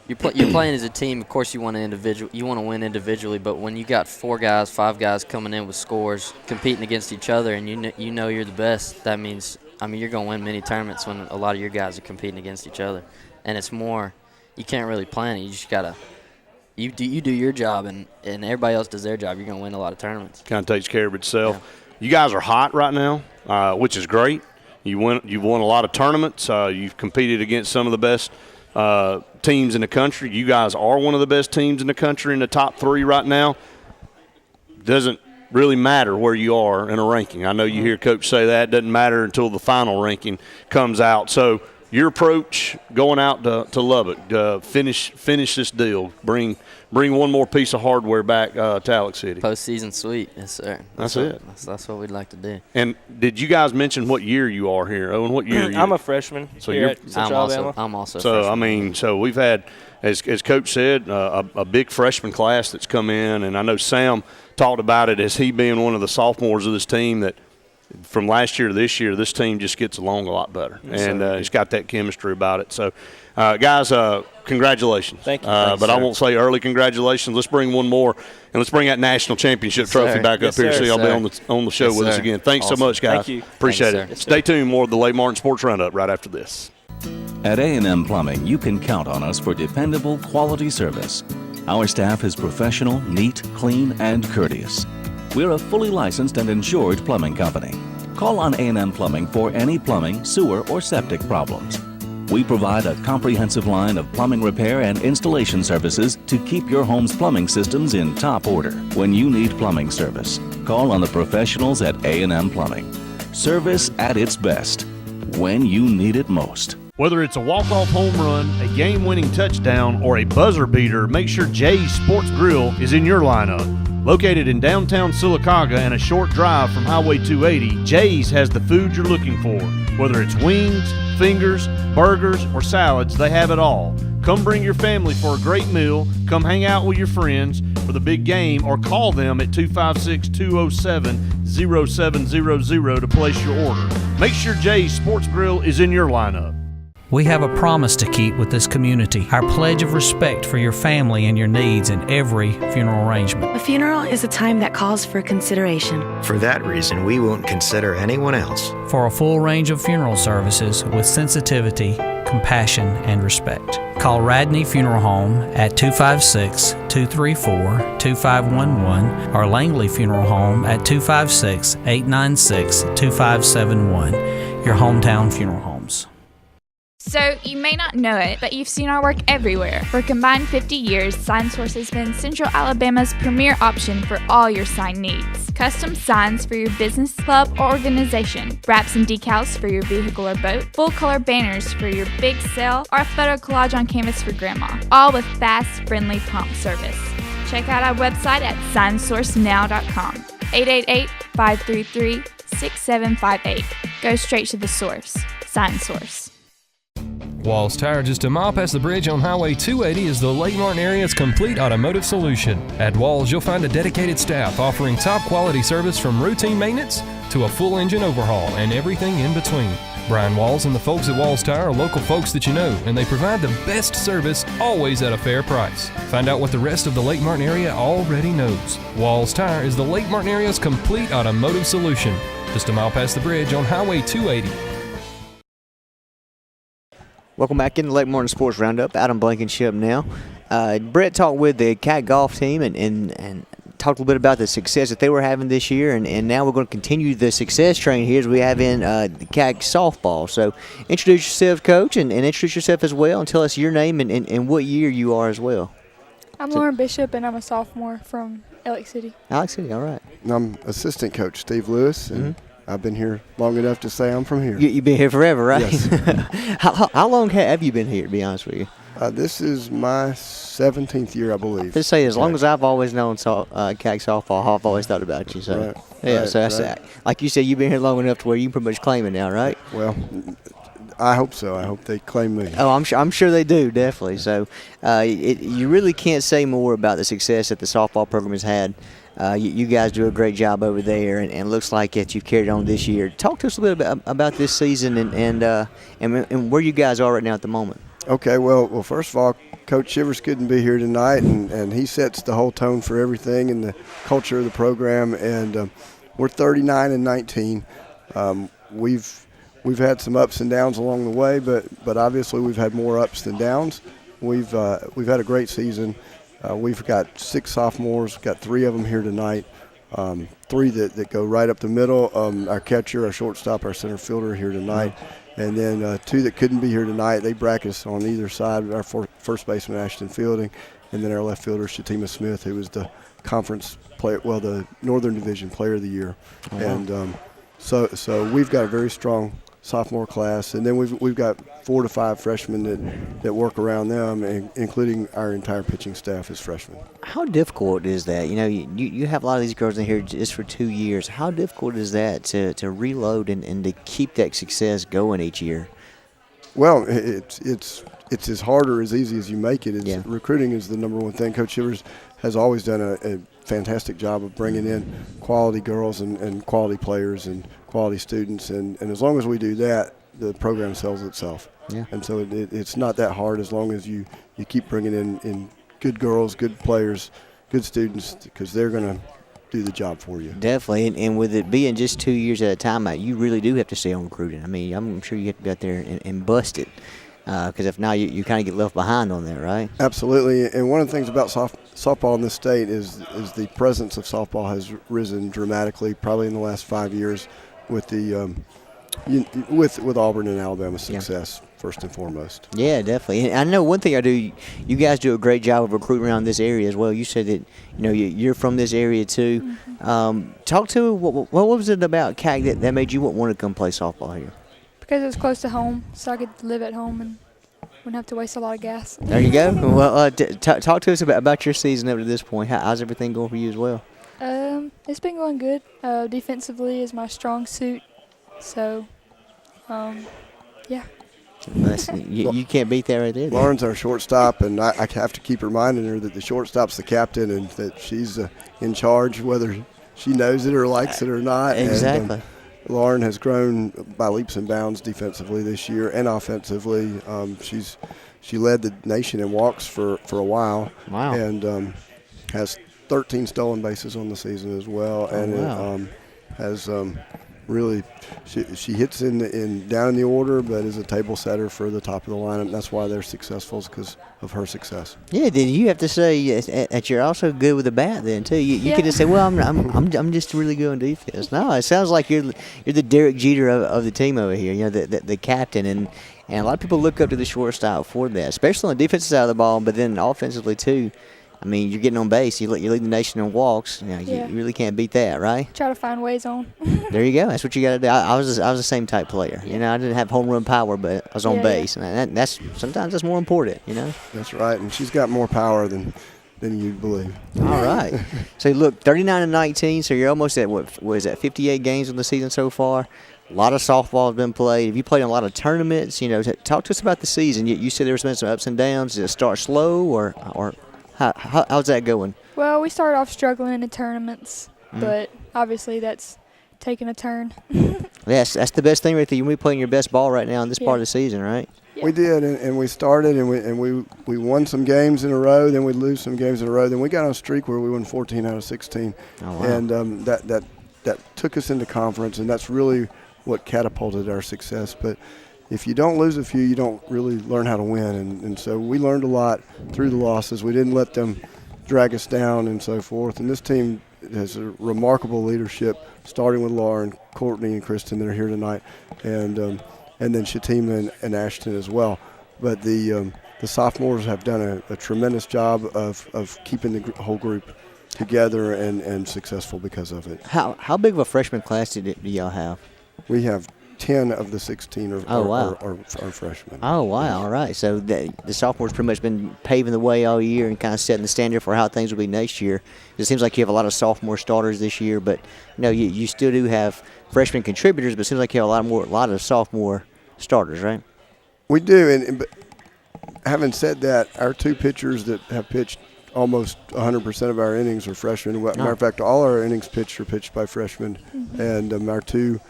you're playing as a team. Of course, you want to win individually, but when you got 4 guys, 5 guys coming in with scores, competing against each other, and you know you're the best, that means you're going to win many tournaments when a lot of your guys are competing against each other. And it's more, you can't really plan it. You just gotta. You do your job, and everybody else does their job. You're going to win a lot of tournaments. Kind of takes care of itself. Yeah. You guys are hot right now, which is great. You've won a lot of tournaments. You've competed against some of the best teams in the country. You guys are one of the best teams in the country in the top 3 right now. Doesn't really matter where you are in a ranking. I know you hear Coach say that. It doesn't matter until the final ranking comes out. So your approach going out to Lubbock, finish this deal, bring one more piece of hardware back to Alex City. Postseason sweep, yes sir. That's what we'd like to do. And did you guys mention what year you are here, Owen? What year are you? I'm a freshman. So here at Central Alabama. I'm also. So freshman. so we've had, as Coach said, a big freshman class that's come in, and I know Sam talked about it as he being one of the sophomores of this team that. From last year to this year, this team just gets along a lot better, and it's got that chemistry about it. So, guys, congratulations. Thank you. But I won't say early congratulations. Let's bring one more, and let's bring that national championship trophy back up here so y'all be on the show with us again. Thanks so much, guys. Thank you. Appreciate it. Stay tuned. More of the Lake Martin Sports Roundup right after this. At A&M Plumbing, you can count on us for dependable, quality service. Our staff is professional, neat, clean, and courteous. We're a fully licensed and insured plumbing company. Call on A&M Plumbing for any plumbing, sewer, or septic problems. We provide a comprehensive line of plumbing repair and installation services to keep your home's plumbing systems in top order. When you need plumbing service, call on the professionals at A&M Plumbing. Service at its best, when you need it most. Whether it's a walk-off home run, a game-winning touchdown, or a buzzer beater, make sure Jay's Sports Grill is in your lineup. Located in downtown Sylacauga and a short drive from Highway 280, Jay's has the food you're looking for. Whether it's wings, fingers, burgers, or salads, they have it all. Come bring your family for a great meal. Come hang out with your friends. for the big game or call them at 256-207-0700 to place your order. Make sure Jay's Sports Grill is in your lineup. We have a promise to keep with this community, our pledge of respect for your family and your needs in every funeral arrangement. A funeral is a time that calls for consideration. For that reason, we won't consider anyone else. For a full range of funeral services with sensitivity, compassion, and respect, call Radney Funeral Home at 256-234-2511 or Langley Funeral Home at 256-896-2571, your hometown funeral homes. So, you may not know it, but you've seen our work everywhere. For a combined 50 years, Sign Source has been Central Alabama's premier option for all your sign needs. Custom signs for your business, club, or organization, wraps and decals for your vehicle or boat, full-color banners for your big sale, or a photo collage on canvas for grandma, all with fast, friendly, prompt service. Check out our website at signsourcenow.com, 888-533-6758. Go straight to the source. Sign Source. Walls Tire, just a mile past the bridge on Highway 280, is the Lake Martin area's complete automotive solution. At Walls, you'll find a dedicated staff offering top quality service from routine maintenance to a full engine overhaul and everything in between. Brian Walls and the folks at Walls Tire are local folks that you know, and they provide the best service always at a fair price. Find out what the rest of the Lake Martin area already knows. Walls Tire is the Lake Martin area's complete automotive solution. Just a mile past the bridge on Highway 280. Welcome back into Lake Martin Sports Roundup. Adam Blankenship now. Brett talked with the CACC golf team and talked a little bit about the success that they were having this year, and now we're going to continue the success train here as we have in the CACC Softball. So introduce yourself, Coach, and introduce yourself as well, and tell us your name and what year you are as well. I'm Lauren Bishop, and I'm a sophomore from Alex City. Alex City, all right. I'm assistant coach Steve Lewis, and I've been here long enough to say I'm from here. You've been here forever, right? Yes. How long have you been here, to be honest with you? This is my 17th year, I believe. Let's say as long as I've always known CACC Softball, I've always thought about you. So, right. Yeah, right, so that's right. like you said, you've been here long enough to where you can pretty much claim it now, right? Well, I hope so. I hope they claim me. Oh, I'm sure they do, definitely. So you really can't say more about the success that the softball program has had. You guys do a great job over there, and it looks like that you've carried on this year. Talk to us a little bit about this season and where you guys are right now at the moment. Okay, well, first of all, Coach Shivers couldn't be here tonight, and he sets the whole tone for everything and the culture of the program. And we're 39-19. We've had some ups and downs along the way, but obviously we've had more ups than downs. We've had a great season. We've got 6 sophomores, got 3 of them here tonight, 3 that go right up the middle. Our catcher, our shortstop, our center fielder are here tonight, and then 2 that couldn't be here tonight. They bracket us on either side, our first baseman, Ashton Fielding, and then our left fielder, Shatima Smith, who was the conference player, well, the Northern Division Player of the Year. Oh, wow. And so we've got a very strong sophomore class, and then we've got 4 to 5 freshmen that work around them, including our entire pitching staff as freshmen. How difficult is that? You know, you have a lot of these girls in here just for 2 years. How difficult is that to reload and to keep that success going each year? Well, it's as hard or as easy as you make it. Recruiting is the number one thing. Coach Shivers has always done a fantastic job of bringing in quality girls and quality players and quality students, and as long as we do that, the program sells itself. Yeah. And so it's not that hard as long as you keep bringing in good girls, good players, good students, because they're going to do the job for you. Definitely, and with it being just 2 years at a time, you really do have to stay on recruiting. I mean, I'm sure you have to be out there and bust it, because if not, you kind of get left behind on that, right? Absolutely, and one of the things about softball in this state is the presence of softball has risen dramatically, probably in the last 5 years, with the with Auburn and Alabama's success, first and foremost. Yeah, definitely. And I know one thing you guys do a great job of recruiting around this area as well. You said that you're from this area too. Mm-hmm. Talk to what was it about CACC that made you want to come play softball here? Because it was close to home, so I could live at home and wouldn't have to waste a lot of gas. There you go. Well, talk to us about your season up to this point. How's everything going for you as well? It's been going good. Defensively is my strong suit, so yeah. You can't beat that right there. Lauren's our shortstop, and I have to keep reminding her that the shortstop's the captain and that she's in charge, whether she knows it or likes it or not. Exactly. And, Lauren has grown by leaps and bounds defensively this year and offensively. She led the nation in walks for a while. Wow. And has 13 stolen bases on the season as well. And has really she hits in down in the order, but is a table setter for the top of the lineup. That's why they're successful, is because of her success. Yeah, then you have to say that you're also good with the bat then too. You could just say, well, I'm just really good on defense. No, it sounds like you're the Derek Jeter of the team over here. You know, the captain, and a lot of people look up to the shortstop for that, especially on the defensive side of the ball, but then offensively too. I mean, you're getting on base. You lead the nation in walks. You really can't beat that, right? Try to find ways on. There you go. That's what you got to do. I was the same type player. You know, I didn't have home run power, but I was on base, and sometimes that's more important. You know. That's right, and she's got more power than you'd believe. All right. So look, 39-19. So you're almost at what is that? 58 games in the season so far. A lot of softball has been played. Have you played in a lot of tournaments? You know, talk to us about the season. You said there's been some ups and downs. Did it start slow or how's that going? Well, we started off struggling in the tournaments, but obviously that's taking a turn. Yes, that's the best thing right there. You're playing your best ball right now in this part of the season, right? Yeah. We did, and we started, and we won some games in a row. Then we'd lose some games in a row. Then we got on a streak where we won 14 out of 16, and that took us into conference, and that's really what catapulted our success. But if you don't lose a few, you don't really learn how to win. And so we learned a lot through the losses. We didn't let them drag us down and so forth. And this team has a remarkable leadership, starting with Lauren, Courtney, and Kristen that are here tonight, and then Shatima and Ashton as well. But the sophomores have done a tremendous job of keeping the whole group together and successful because of it. How big of a freshman class do y'all have? We have 10 of the 16 are freshmen. Oh, wow. All right. So the sophomores pretty much been paving the way all year and kind of setting the standard for how things will be next year. It seems like you have a lot of sophomore starters this year, but you still do have freshman contributors, but it seems like you have a lot of sophomore starters, right? We do. But having said that, our two pitchers that have pitched almost 100% of our innings are freshmen. Matter of fact, all our innings pitched are pitched by freshmen, and our two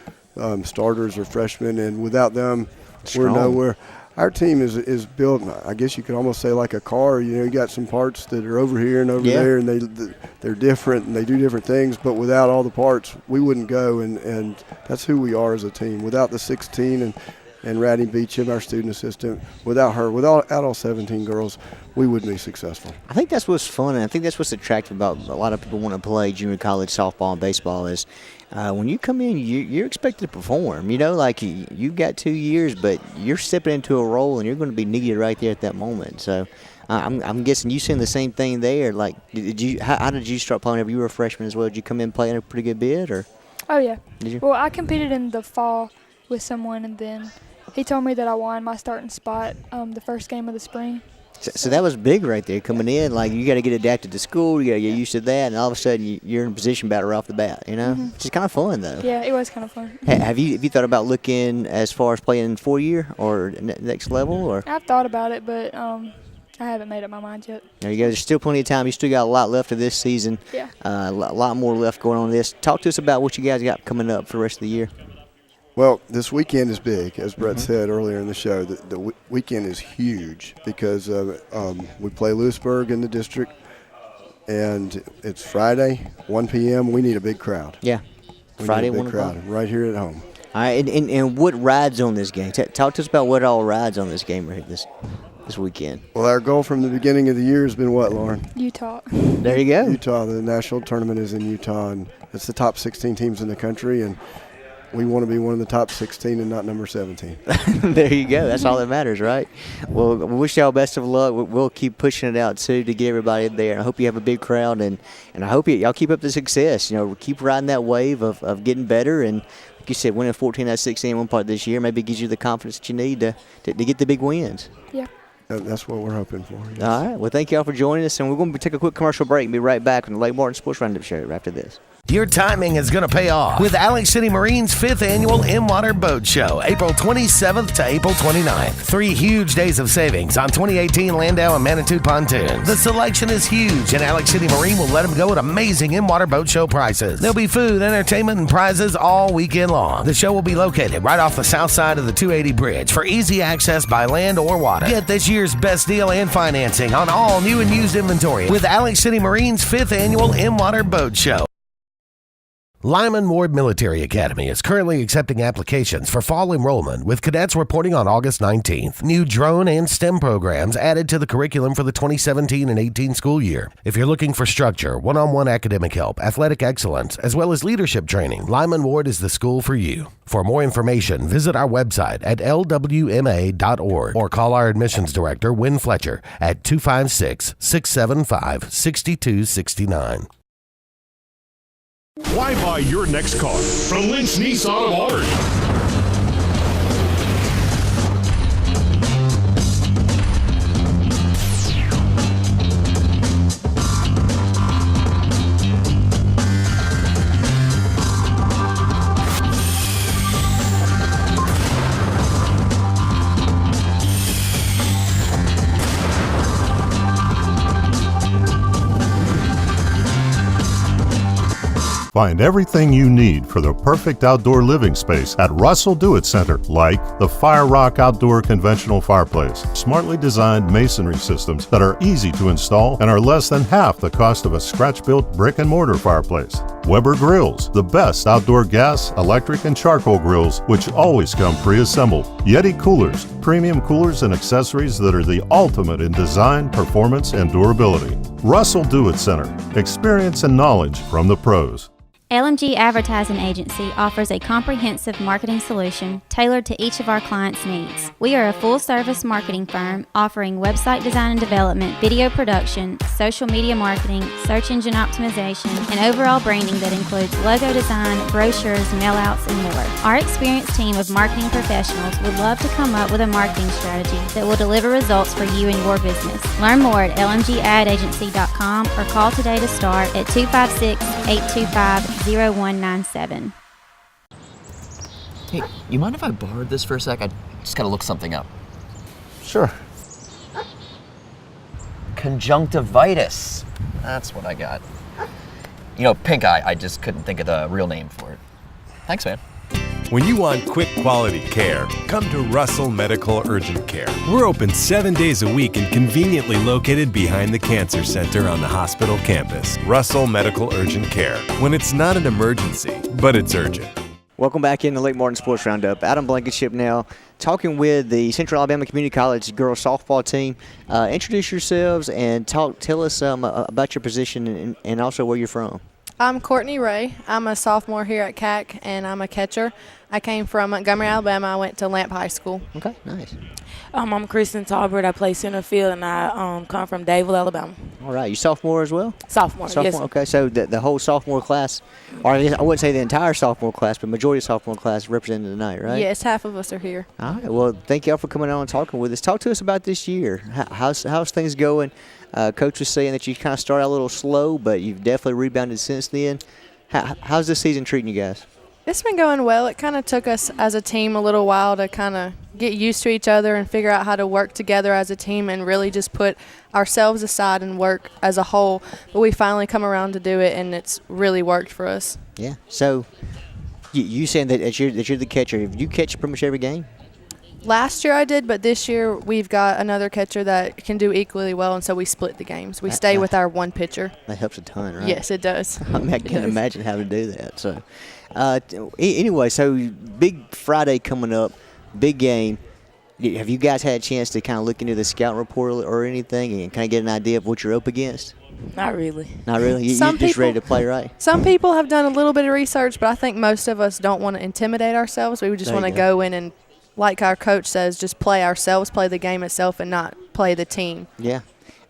starters are freshmen, and without them, we're nowhere. Our team is built, I guess you could almost say like a car. You know, you got some parts that are over here and over there, and they're different and they do different things. But without all the parts, we wouldn't go, and that's who we are as a team. Without the 16 and Radney Beecham, our student assistant, without her, without all 17 girls, we wouldn't be successful. I think that's what's fun, and I think that's what's attractive about a lot of people want to play junior college softball and baseball is when you come in, you're expected to perform. You know, like you've got 2 years, but you're stepping into a role, and you're going to be needed right there at that moment. So I'm guessing you seen the same thing there. Like, how did you start playing whenever you were a freshman as well? Did you come in playing a pretty good bit, or? Oh, yeah. Did you? Well, I competed in the fall with someone, and then he told me that I won my starting spot the first game of the spring. So that was big right there coming in. Like, you got to get adapted to school, you got to get used to that, and all of a sudden you're in a position better off the bat, you know? It's just kind of fun, though. Yeah, it was kind of fun. Have you thought about looking as far as playing 4-year or next level? Or I've thought about it, but I haven't made up my mind yet. There you go. There's still plenty of time. You still got a lot left of this season. Yeah. A lot more left going on this. Talk to us about what you guys got coming up for the rest of the year. Well, this weekend is big, as Brett said earlier in the show. The weekend is huge because we play Lewisburg in the district, and it's Friday, 1 p.m. We need a big crowd. Yeah, Friday, 1 o'clock. Right here at home. All right, and what rides on this game? Talk to us about what all rides on this game right this weekend. Well, our goal from the beginning of the year has been what, Lauren? Utah. There you go. Utah. The national tournament is in Utah, and it's the top 16 teams in the country, and we want to be one of the top 16 and not number 17. There you go. That's all that matters, right? Well, we wish y'all best of luck. We'll keep pushing it out, too, to get everybody there. I hope you have a big crowd, and I hope y'all keep up the success. You know, keep riding that wave of getting better. And like you said, winning 14 out of 16 in one part this year maybe gives you the confidence that you need to get the big wins. Yeah. That's what we're hoping for. Yes. All right. Well, thank y'all for joining us, and we're going to take a quick commercial break and be right back on the Lake Martin Sports Roundup show right after this. Your timing is going to pay off with Alex City Marine's 5th Annual In-Water Boat Show, April 27th to April 29th. 3 huge days of savings on 2018 Landau and Manitou pontoons. The selection is huge, and Alex City Marine will let them go at amazing in-water boat show prices. There'll be food, entertainment, and prizes all weekend long. The show will be located right off the south side of the 280 bridge for easy access by land or water. Get this year's best deal and financing on all new and used inventory with Alex City Marine's 5th Annual In-Water Boat Show. Lyman Ward Military Academy is currently accepting applications for fall enrollment, with cadets reporting on August 19th. New drone and STEM programs added to the curriculum for the 2017 and 18 school year. If you're looking for structure, one-on-one academic help, athletic excellence, as well as leadership training, Lyman Ward is the school for you. For more information, visit our website at lwma.org or call our admissions director, Wynn Fletcher, at 256-675-6269. Why buy your next car from Lynch Nissan of Orange? Find everything you need for the perfect outdoor living space at Russell Do-It Center, like the Fire Rock Outdoor Conventional Fireplace, smartly designed masonry systems that are easy to install and are less than half the cost of a scratch-built brick and mortar fireplace. Weber Grills, the best outdoor gas, electric, and charcoal grills, which always come pre-assembled. Yeti Coolers, premium coolers and accessories that are the ultimate in design, performance, and durability. Russell Do-It Center, experience and knowledge from the pros. LMG Advertising Agency offers a comprehensive marketing solution tailored to each of our clients' needs. We are a full-service marketing firm offering website design and development, video production, social media marketing, search engine optimization, and overall branding that includes logo design, brochures, mailouts, and more. Our experienced team of marketing professionals would love to come up with a marketing strategy that will deliver results for you and your business. Learn more at lmgadagency.com or call today to start at 256-825-0197. Hey, you mind if I borrowed this for a sec? I just gotta look something up. Sure. Conjunctivitis. That's what I got. You know, pink eye, I just couldn't think of the real name for it. Thanks, man. When you want quick quality care, come to Russell Medical Urgent Care. We're open 7 days a week and conveniently located behind the Cancer Center on the hospital campus. Russell Medical Urgent Care. When it's not an emergency, but it's urgent. Welcome back into Lake Martin Sports Roundup. Adam Blankenship now talking with the Central Alabama Community College girls softball team. Introduce yourselves and tell us about your position and also where you're from. I'm Courtney Ray. I'm a sophomore here at CACC, and I'm a catcher. I came from Montgomery, Alabama. I went to Lamp High School. Okay, nice. I'm Kristen Talbert. I play center field, and I come from Dadeville, Alabama. All right. You sophomore as well? Sophomore, yes. Okay, so the whole sophomore class, or I wouldn't say the entire sophomore class, but majority of sophomore class represented tonight, right? Yes, half of us are here. All right. Well, thank y'all for coming on and talking with us. Talk to us about this year. How's things going? Coach was saying that you kind of started out a little slow, but you've definitely rebounded since then. How's this season treating you guys? It's been going well. It kind of took us as a team a little while to kind of get used to each other and figure out how to work together as a team and really just put ourselves aside and work as a whole. But we finally come around to do it, and it's really worked for us. Yeah. So you saying that you're the catcher. Have you catch pretty much every game? Last year I did, but this year we've got another catcher that can do equally well, and so we split the games. We stay with our one pitcher. That helps a ton, right? Yes, it does. I mean, I can't imagine how to do that. So, anyway, so big Friday coming up, big game. Have you guys had a chance to kind of look into the scout report or anything and kind of get an idea of what you're up against? Not really. Not really? You're just ready to play, right? Some people have done a little bit of research, but I think most of us don't want to intimidate ourselves. We just want to go in and, like our coach says, just play ourselves, play the game itself, and not play the team. Yeah.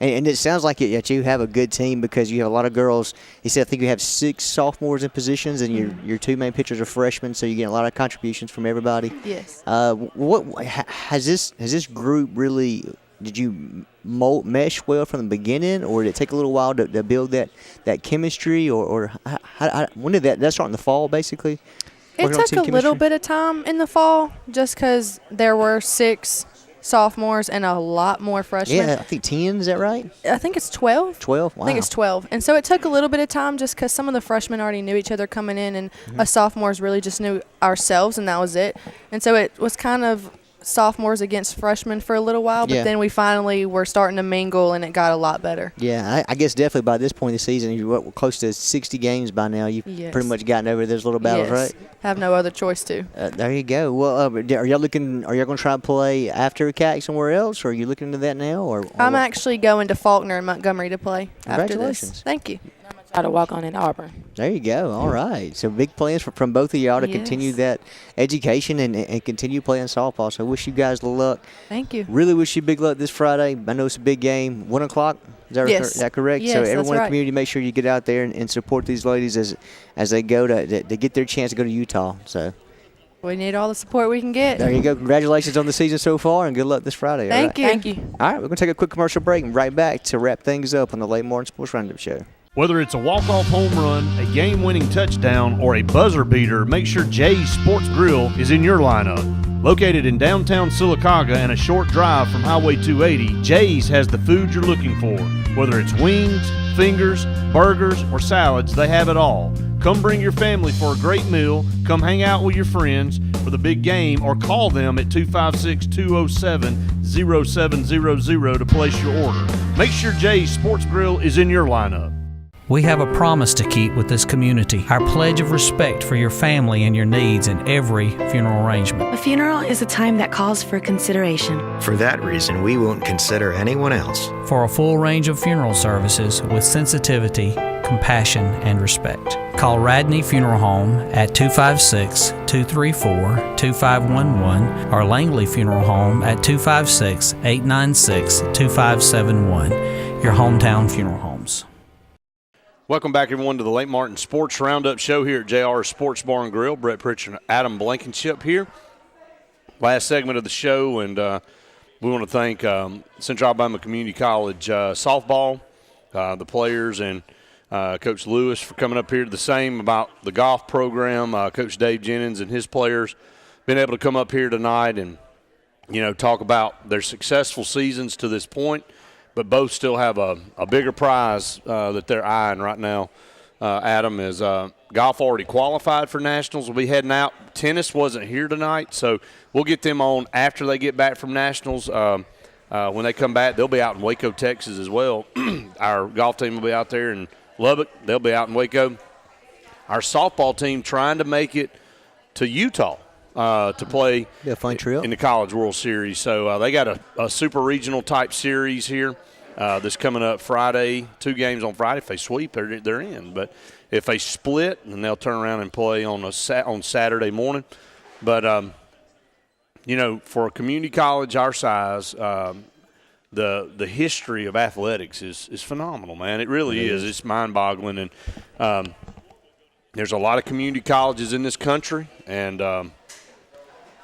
And it sounds like that you have a good team because you have a lot of girls. He said I think you have 6 sophomores in positions, and your 2 main pitchers are freshmen, so you get a lot of contributions from everybody. Yes. What has this group really did you mesh well from the beginning, or did it take a little while to build that chemistry, or when did that start in the fall, basically? It took a little bit of time in the fall, just because there were 6 sophomores and a lot more freshmen. Yeah, I think 10, is that right? I think it's 12. 12? Wow. I think it's 12. And so it took a little bit of time just because some of the freshmen already knew each other coming in, and us sophomores really just knew ourselves, and that was it. And so it was kind of sophomores against freshmen for a little while, but then we finally were starting to mingle, and it got a lot better. Yeah, I guess definitely by this point in the season, you're close to 60 games by now. You've pretty much gotten over those little battles, right? Have no other choice to. There you go. Well, are y'all going to try to play after CACC somewhere else, or are you looking into that now? Or I'm actually going to Faulkner and Montgomery to play after Congratulations. this. Thank you. Try to walk on in Auburn. There you go. All right. So big plans from both of y'all to continue that education and continue playing softball. So wish you guys the luck. Thank you. Really wish you big luck this Friday. I know it's a big game. 1 o'clock. Is that correct? Yes, so everyone in right. the community, make sure you get out there and support these ladies as they go to get their chance to go to Utah. So we need all the support we can get. there you go. Congratulations on the season so far, and good luck this Friday. Thank you. Thank you. All right, we're going to take a quick commercial break and right back to wrap things up on the Lake Martin Sports Roundup show. Whether it's a walk-off home run, a game-winning touchdown, or a buzzer beater, make sure Jay's Sports Grill is in your lineup. Located in downtown Sylacauga and a short drive from Highway 280, Jay's has the food you're looking for. Whether it's wings, fingers, burgers, or salads, they have it all. Come bring your family for a great meal, come hang out with your friends for the big game, or call them at 256-207-0700 to place your order. Make sure Jay's Sports Grill is in your lineup. We have a promise to keep with this community, our pledge of respect for your family and your needs in every funeral arrangement. A funeral is a time that calls for consideration. For that reason, we won't consider anyone else. For a full range of funeral services with sensitivity, compassion, and respect, call Radney Funeral Home at 256-234-2511 or Langley Funeral Home at 256-896-2571, your hometown funeral homes. Welcome back, everyone, to the Lake Martin Sports Roundup show here at JR Sports Bar and Grill. Brett Pritchard and Adam Blankenship here. Last segment of the show, and we want to thank Central Alabama Community College softball, the players, and Coach Lewis for coming up here. The same about the golf program, Coach Dave Jennings and his players been able to come up here tonight and, talk about their successful seasons to this point. But both still have a bigger prize that they're eyeing right now. Adam is golf already qualified for nationals. We'll be heading out. Tennis wasn't here tonight, so we'll get them on after they get back from nationals. When they come back, they'll be out in Waco, Texas as well. Our golf team will be out there in Lubbock. They'll be out in Waco. Our softball team trying to make it to Utah. To play a fun trip in the College World Series. So they got a super regional type series here that's coming up Friday. 2 games on Friday. If they sweep, they're in. But if they split, then they'll turn around and play on Saturday morning. But, for a community college our size, the history of athletics is phenomenal, man. It really is. It's mind-boggling. And there's a lot of community colleges in this country, and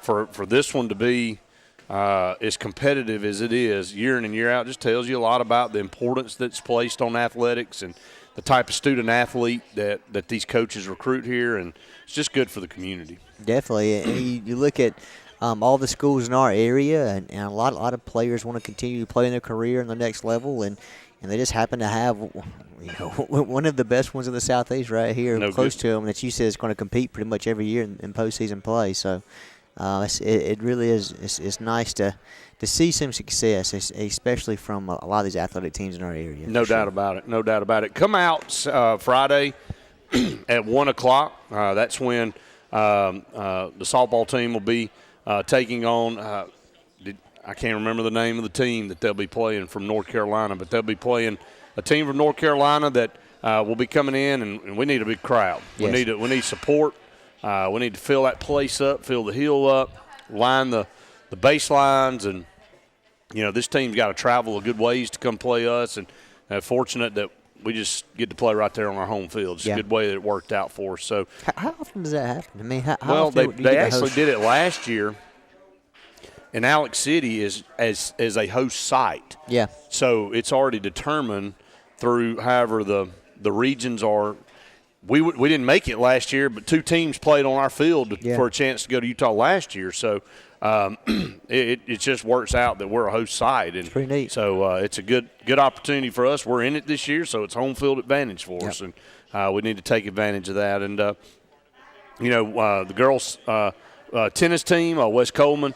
for this one to be as competitive as it is year in and year out just tells you a lot about the importance that's placed on athletics and the type of student athlete that these coaches recruit here, and it's just good for the community. Definitely. And you look at all the schools in our area, and a lot of players want to continue to play in their career in the next level, and they just happen to have one of the best ones in the Southeast right here close to them that you said is going to compete pretty much every year in postseason play. So it really is. It's nice to see some success, especially from a lot of these athletic teams in our area. No doubt about it. No doubt about it. Come out Friday at 1 o'clock. That's when the softball team will be taking on I can't remember the name of the team that they'll be playing from North Carolina, but they'll be playing a team from North Carolina that will be coming in, and we need a big crowd. Yes. We need support. We need to fill that place up, fill the hill up, line the baselines, and this team's got to travel a good ways to come play us, and fortunate that we just get to play right there on our home field. It's a good way that it worked out for us. So, how often does that happen? I mean, how well, often they actually did it last year, and Alex City is as a host site. Yeah. So it's already determined through however the regions are. We didn't make it last year, but 2 teams played on our field for a chance to go to Utah last year. So it just works out that we're a host site. And it's pretty neat. So it's a good opportunity for us. We're in it this year, so it's home field advantage for us, and we need to take advantage of that. And the girls tennis team, West Coleman,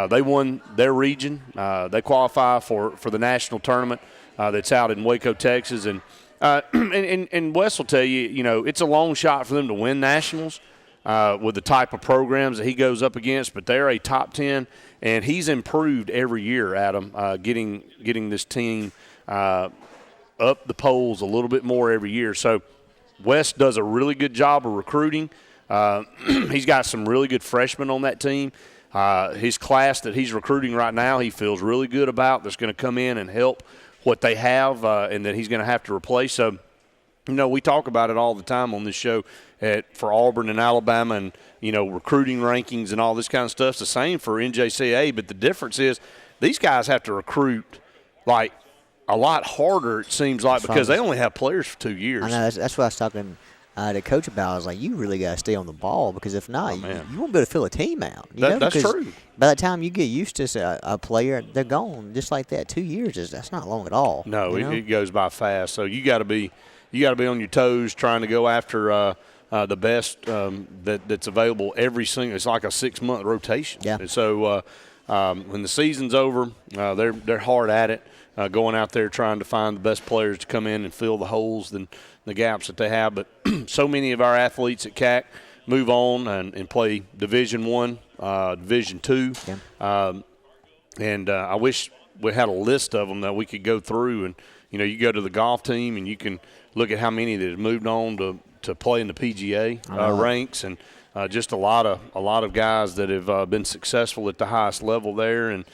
they won their region. They qualify for the national tournament that's out in Waco, Texas, and Wes will tell you, it's a long shot for them to win nationals with the type of programs that he goes up against, but they're a top 10, and he's improved every year, Adam, getting this team up the polls a little bit more every year. So Wes does a really good job of recruiting. He's got some really good freshmen on that team. His class that he's recruiting right now, he feels really good about, that's going to come in and help what they have and that he's going to have to replace. So, we talk about it all the time on this show for Auburn and Alabama and, recruiting rankings and all this kind of stuff. It's the same for NJCAA, but the difference is these guys have to recruit, like, a lot harder, it seems like, because they only have players for 2 years. I know. That's what I was talking to Coach about. I was like, you really got to stay on the ball, because if not, you won't be able to fill a team out. That's true. By the time you get used to a player, they're gone just like that. 2 years that's not long at all. No, it goes by fast. So you got to be on your toes, trying to go after the best that's available every single. It's like a 6-month rotation. Yeah. And so when the season's over, they're hard at it, going out there trying to find the best players to come in and fill the holes and the gaps that they have. But so many of our athletes at CACC move on and play Division I, Division II. Yeah. And I wish we had a list of them that we could go through. And, you go to the golf team and you can look at how many that have moved on to play in the PGA ranks, and just a lot of guys that have been successful at the highest level there. And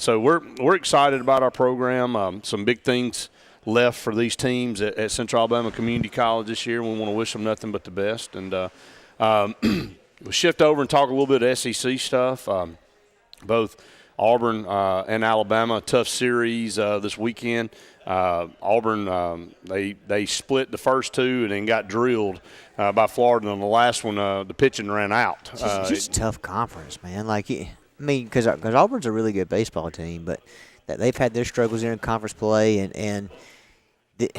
so we're excited about our program. Some big things left for these teams at Central Alabama Community College this year. We want to wish them nothing but the best. And we'll shift over and talk a little bit of SEC stuff. Both Auburn and Alabama, tough series this weekend. Auburn, they split the first 2 and then got drilled by Florida. And on the last one, the pitching ran out. It's just a tough conference, man. Because Auburn's a really good baseball team, but they've had their struggles in conference play, and the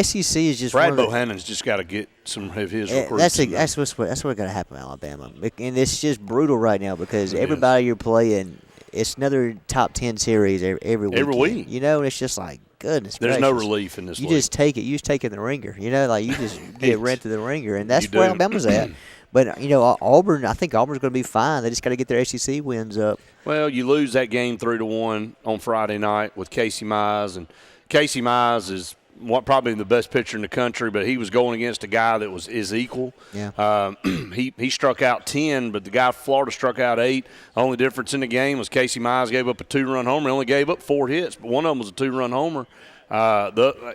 SEC is just Brad Bohannon's just got to get some of his recruits. That's what's got to happen in Alabama, and it's just brutal right now because everybody you're playing, it's another top 10 series every week. Every week, and it's just like goodness. There's gracious. no relief in this. You league. just take it. You just take it in the ringer. You just get rent to the ringer, and that's where Alabama's at. But, Auburn, I think Auburn's going to be fine. They just got to get their SEC wins up. Well, you lose that game 3-1 on Friday night with Casey Mize. And Casey Mize is probably the best pitcher in the country, but he was going against a guy that was his equal. Yeah. He struck out 10, but the guy from Florida struck out 8. The only difference in the game was Casey Mize gave up a 2-run homer. He only gave up 4 hits, but one of them was a 2-run homer.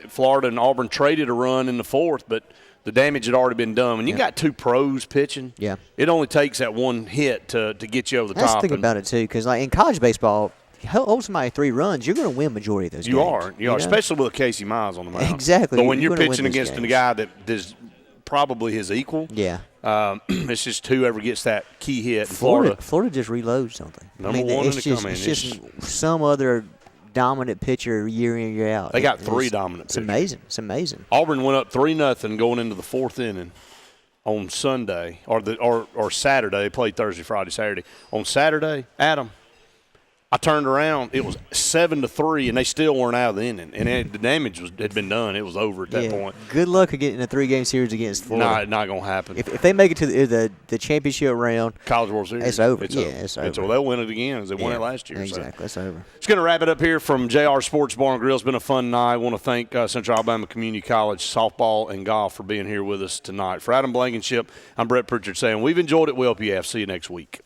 Florida and Auburn traded a run in the 4th, but the damage had already been done. When you got 2 pros pitching, it only takes that one hit to get you over the top. That's the thing about it, too, because in college baseball, hold somebody 3 runs, you're going to win majority of those games. You are, especially with Casey Mize on the mound. Exactly. But when you're pitching against a guy that is probably his equal, it's just whoever gets that key hit. Florida just reloads something. Number one in the coming. It's just some other dominant pitcher year in, year out. They got 3 dominant pitchers. It's amazing. Auburn went up 3-0 going into the 4th inning on Sunday or Saturday. They played Thursday, Friday, Saturday. On Saturday, Adam, I turned around. It was 7-3, and they still weren't out of the inning. And the damage had been done. It was over at that point. Good luck of getting a 3-game series against Florida. Not going to happen. If they make it to the championship round, College World Series, it's over. It's over. And so they'll win it again as they won it last year. Exactly, it's over. It's going to wrap it up here from JR Sports Bar and Grill. It's been a fun night. I want to thank Central Alabama Community College softball and golf for being here with us tonight. For Adam Blankenship, I'm Brett Pritchard saying we've enjoyed it. We hope you have. See you next week.